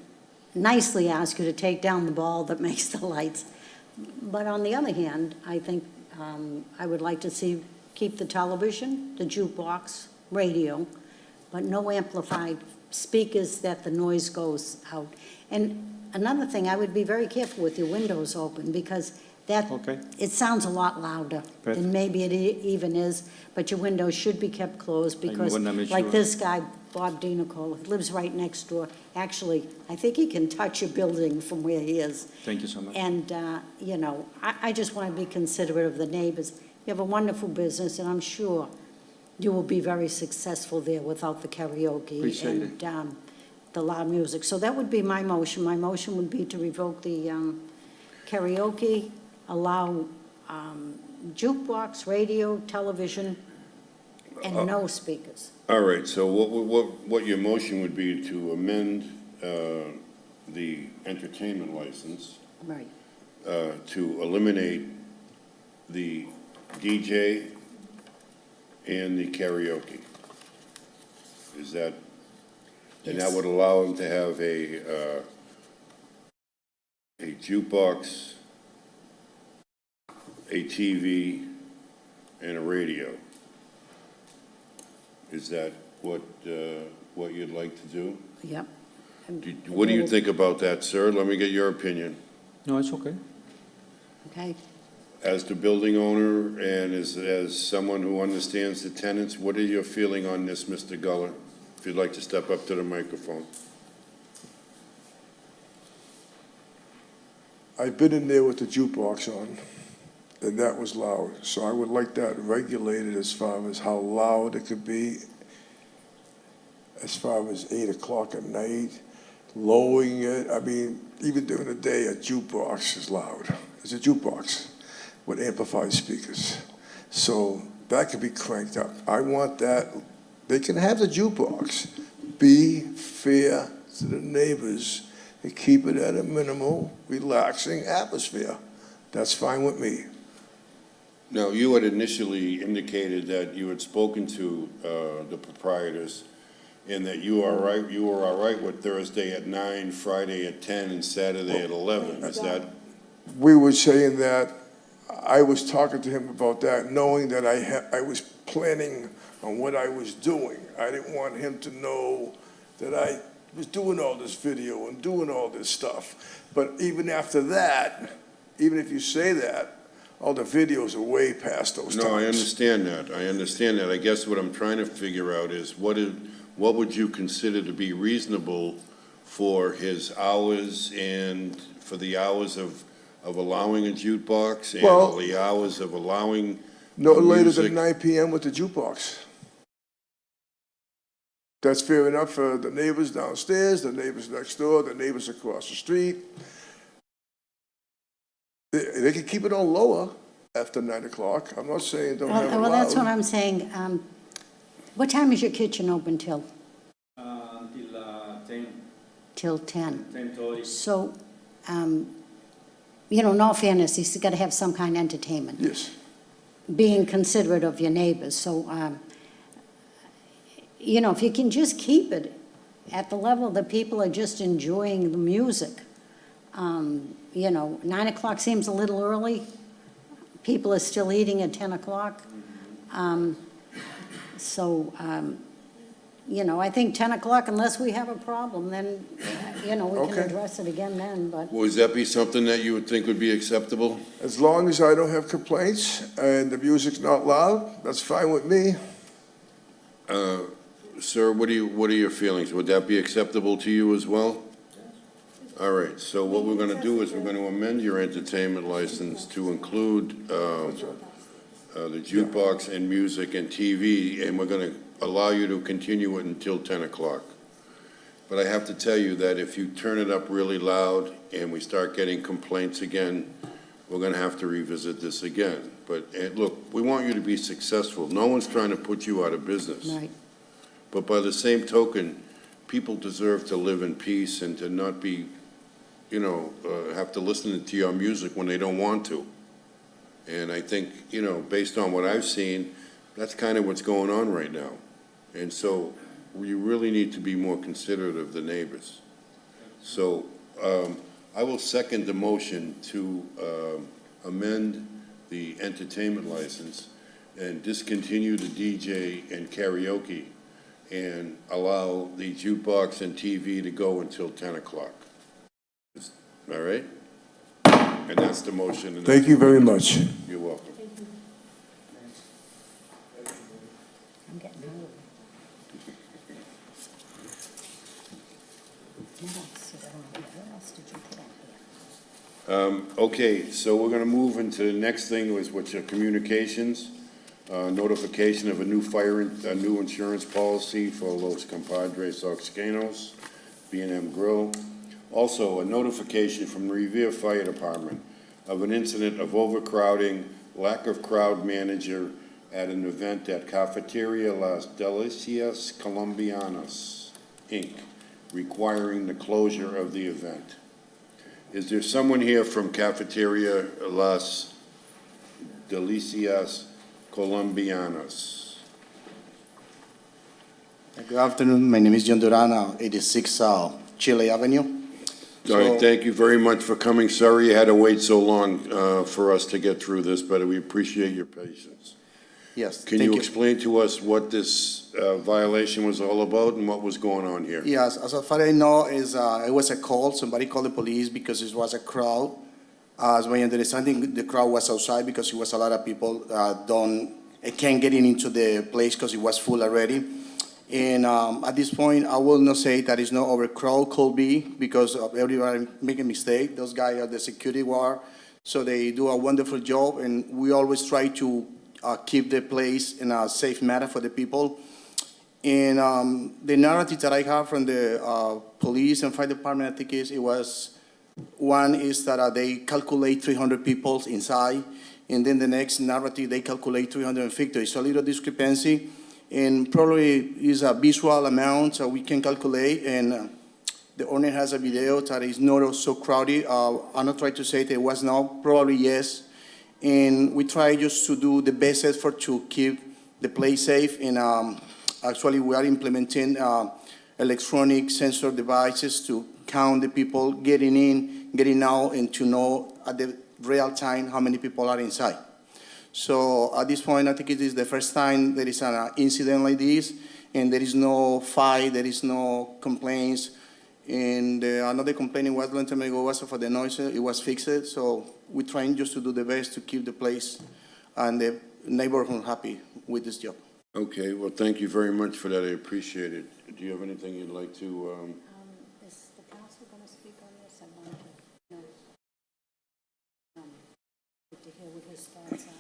nicely ask you to take down the ball that makes the lights. But on the other hand, I think I would like to keep the television, the jukebox, radio, but no amplified speakers that the noise goes out. And another thing, I would be very careful with your windows open, because Okay. it sounds a lot louder Perfect. than maybe it even is, but your windows should be kept closed, because wanna make like sure. this guy, Bob DiNicolo, lives right next door. Actually, I think he can touch a building from where he is. Thank you so much. And, you know, I just want to be considerate of the neighbors. You have a wonderful business, and I'm sure you will be very successful there without the karaoke Appreciate and the loud music. So that would be my motion. My motion would be to revoke the karaoke, allow jukebox, radio, television, and no speakers. All right, so what your motion would be to amend the entertainment license Right. to eliminate the DJ and the karaoke. Is that, and that Yes. would allow them to have a jukebox, a TV, and a radio. Is that what you'd like to do? Yep. What do you think about that, sir? Let me get your opinion. No, it's okay. Okay. As the building owner and as someone who understands the tenants, what are your feeling on this, Mr. Guller? If you'd like to step up to the microphone. I've been in there with the jukebox on, and that was loud. So I would like that regulated as far as how loud it could be, as far as 8 o'clock at night, lowering it. I mean, even during the day, a jukebox is loud. It's a jukebox with amplified speakers. So that could be cranked up. I want that, they can have the jukebox, be fair to the neighbors and keep it at a minimal, relaxing atmosphere. That's fine with me. Now, you had initially indicated that you had spoken to the proprietors and that you were all right with Thursday at 9, Friday at 10, and Saturday at 11. Is that? We were saying that, I was talking to him about that, knowing that I was planning on what I was doing. I didn't want him to know that I was doing all this video and doing all this stuff. But even after that, even if you say that, all the videos are way past those times. No, I understand that. I understand that. I guess what I'm trying to figure out is what would you consider to be reasonable for his hours and for the hours of allowing a jukebox and Well, the hours of allowing No later music? than 9 p.m. with the jukebox. That's fair enough for the neighbors downstairs, the neighbors next door, the neighbors across the street. They can keep it on lower after 9 o'clock. I'm not saying don't have it Well, that's what loud. I'm saying. What time is your kitchen open till? Until 10, Till 10? 10:30. So, in all fairness, he's got to have some kind of entertainment, Yes. being considerate of your neighbors. So, if you can just keep it at the level that people are just enjoying the music. 9 o'clock seems a little early. People are still eating at 10 o'clock. I think 10 o'clock, unless we have a problem, then, we can Okay. address it again then, but. Would that be something that you would think would be acceptable? As long as I don't have complaints and the music's not loud, that's fine with me. Sir, what are your feelings? Would that be acceptable to you as well? All right, so what we're going to do is we're going to amend your entertainment license to include the jukebox and music and TV, and we're going to allow you to continue it until 10 o'clock. But I have to tell you that if you turn it up really loud and we start getting complaints again, we're going to have to revisit this again. But look, we want you to be successful. No one's trying to put you out of business. Right. But by the same token, people deserve to live in peace and to not be, have to listen to your music when they don't want to. And I think, based on what I've seen, that's kind of what's going on right now. And so you really need to be more considerate of the neighbors. So I will second the motion to amend the entertainment license and discontinue the DJ and karaoke and allow the jukebox and TV to go until 10 o'clock. All right? And that's the motion. and Thank you very much. You're welcome. I'm getting hungry. What else is on here? What else did you put on here? Okay, so we're going to move into the next thing, which are communications. Notification of a new insurance policy for Los Compadres Oxcanos, B&M Grill. Also, a notification from the Revere Fire Department of an incident of overcrowding, lack of crowd manager at an event at Cafeteria Las Delicias Colombianas, Inc., requiring the closure of the event. Is there someone here from Cafeteria Las Delicias Colombianas? Good afternoon. My name is John Durana, 86 Chile Avenue. All right, thank you very much for coming. Sorry you had to wait so long for us to get through this, but we appreciate your patience. Yes. Can you explain to us what this violation was all about and what was going on here? Yes, as far as I know, it was a call. Somebody called the police because it was a crowd. As my understanding, the crowd was outside because it was a lot of people can't get into the place because it was full already. And at this point, I will not say that it's no overcrowd, could be because of everybody making mistake. Those guys are the security guard. So they do a wonderful job, and we always try to keep the place in a safe manner for the people. And the narrative that I have from the police and fire department, I think one is that they calculate 300 people inside, and then the next narrative, they calculate 350. It's a little discrepancy, and probably is a visual amount that we can calculate, and the owner has a video that is not so crowded. I'm not trying to say that it was not, probably yes. And we try just to do the best effort to keep the place safe, and actually we are implementing electronic sensor devices to count the people getting in, getting out, and to know at the real time how many people are inside. So at this point, I think it is the first time there is an incident like this, and there is no fight, there is no complaints. And another complaint in West Lantamego was for the noise. It was fixed, so we're trying just to do the best to keep the place and the neighborhood happy with this job. Okay, well, thank you very much for that. I appreciate it. Do you have anything you'd like to? Is the council going to speak on this? I want to know. Good to hear what his thoughts are.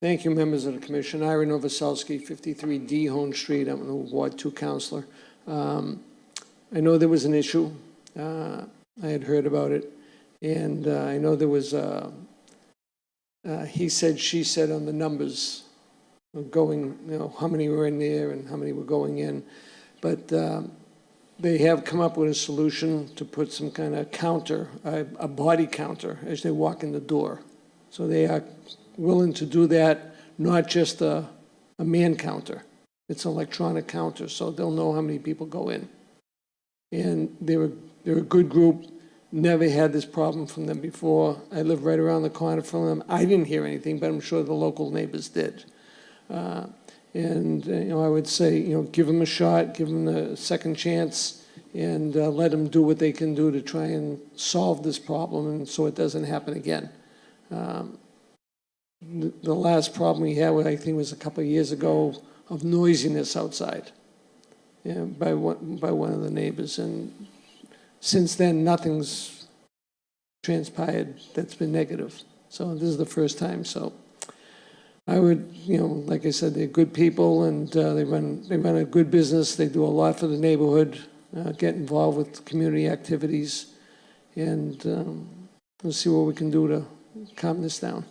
Thank you, members of the commission. Ira Novoselsky, 53D Hone Street. I'm a Ward 2 councilor. I know there was an issue. I had heard about it. And I know there was, he said, she said on the numbers of going, how many were in there and how many were going in. But they have come up with a solution to put some kind of counter, a body counter, as they walk in the door. So they are willing to do that, not just a man counter. It's an electronic counter, so they'll know how many people go in. And they're a good group. Never had this problem from them before. I live right around the corner from them. I didn't hear anything, but I'm sure the local neighbors did. And I would say, give them a shot, give them a second chance, and let them do what they can do to try and solve this problem, and so it doesn't happen again. The last problem we had, I think, was a couple of years ago, of noisiness outside by one of the neighbors. And since then, nothing's transpired that's been negative. So this is the first time. So I would, like I said, they're good people, and they run a good business. They do a lot for the neighborhood, get involved with community activities, and we'll see what we can do to calm this down.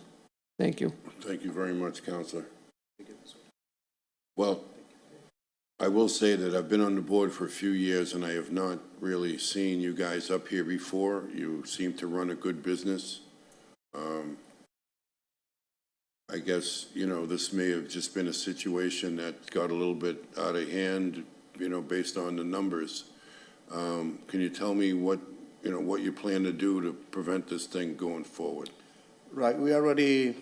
Thank you. Thank you very much, Counselor. Well, I will say that I've been on the board for a few years, and I have not really seen you guys up here before. You seem to run a good business. I guess, this may have just been a situation that got a little bit out of hand, based on the numbers. Can you tell me what you plan to do to prevent this thing going forward? Right, we already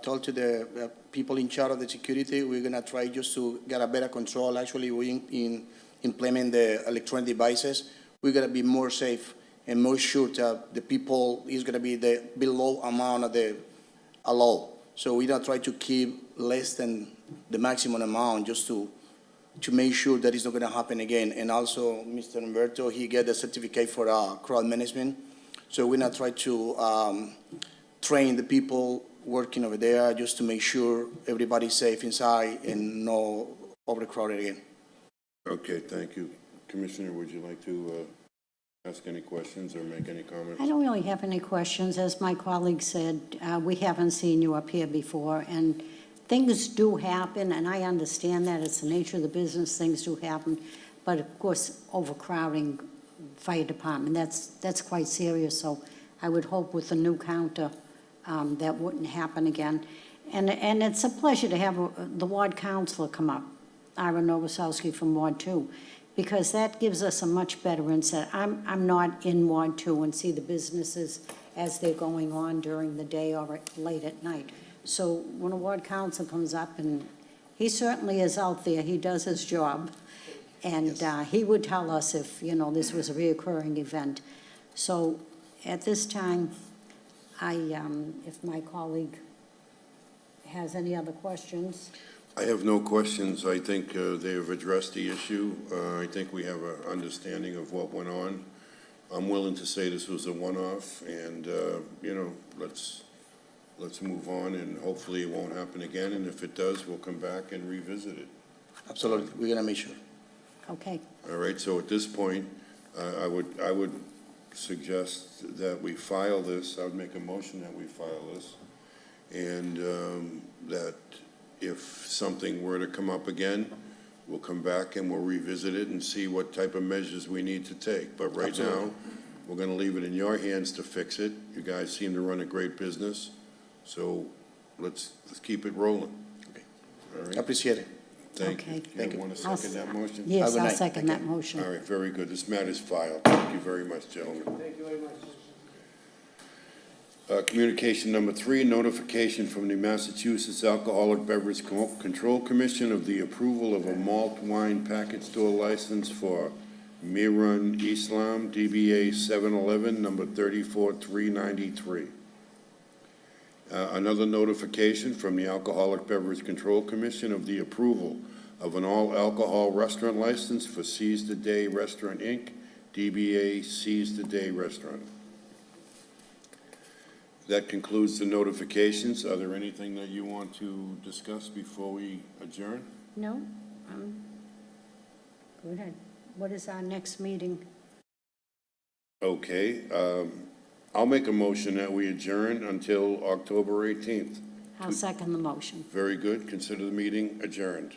told to the people in charge of the security, we're going to try just to get a better control. Actually, we implement the electronic devices. We're going to be more safe and more sure that the people is going to be the below amount of the allowed. So we don't try to keep less than the maximum amount just to make sure that it's not going to happen again. And also, Mr. Umberto, he get a certificate for crowd management. So we're going to try to train the people working over there just to make sure everybody's safe inside and no overcrowded again. Okay, thank you. Commissioner, would you like to ask any questions or make any comments? I don't really have any questions. As my colleague said, we haven't seen you up here before, and things do happen, and I understand that. It's the nature of the business. Things do happen. But, of course, overcrowding fire department, that's quite serious. So I would hope with the new counter that wouldn't happen again. And it's a pleasure to have the ward councilor come up, Ira Novoselsky from Ward 2, because that gives us a much better insight. I'm not in Ward 2 and see the businesses as they're going on during the day or late at night. So when a ward council comes up, and he certainly is out there, he does his job, and he would tell us if, this was a reoccurring event. So at this time, if my colleague has any other questions. I have no questions. I think they have addressed the issue. I think we have an understanding of what went on. I'm willing to say this was a one-off, and, you know, let's move on, and hopefully it won't happen again, and if it does, we'll come back and revisit it. Absolutely, we're gonna make sure. Okay, All right, so at this point, I would suggest that we file this, I would make a motion that we file this, and that if something were to come up again, we'll come back and we'll revisit it and see what type of measures we need to take. But right now, we're gonna leave it in your hands to fix it. You guys seem to run a great business, so let's keep it rolling. All right? Appreciate it. Thank you. Okay. Thank you. Want to second that motion? yes, Have a I'll night. second Thank that All motion. right, very good. This matter's filed. Thank you very much, gentlemen. Thank you very much. Communication number 3, notification from the Massachusetts Alcoholic Beverage Control Commission of the approval of a malt wine package store license for Mirun Islam, DBA 711, number 34393. Another notification from the Alcoholic Beverage Control Commission of the approval of an all-alcohol restaurant license for Seize the Day Restaurant, Inc., DBA Seize the Day Restaurant. That concludes the notifications. Are there anything that you want to discuss before we adjourn? No? Go ahead. What is our next meeting? Okay, I'll make a motion that we adjourn until October 18th. I'll second the motion. Very good. Consider the meeting adjourned.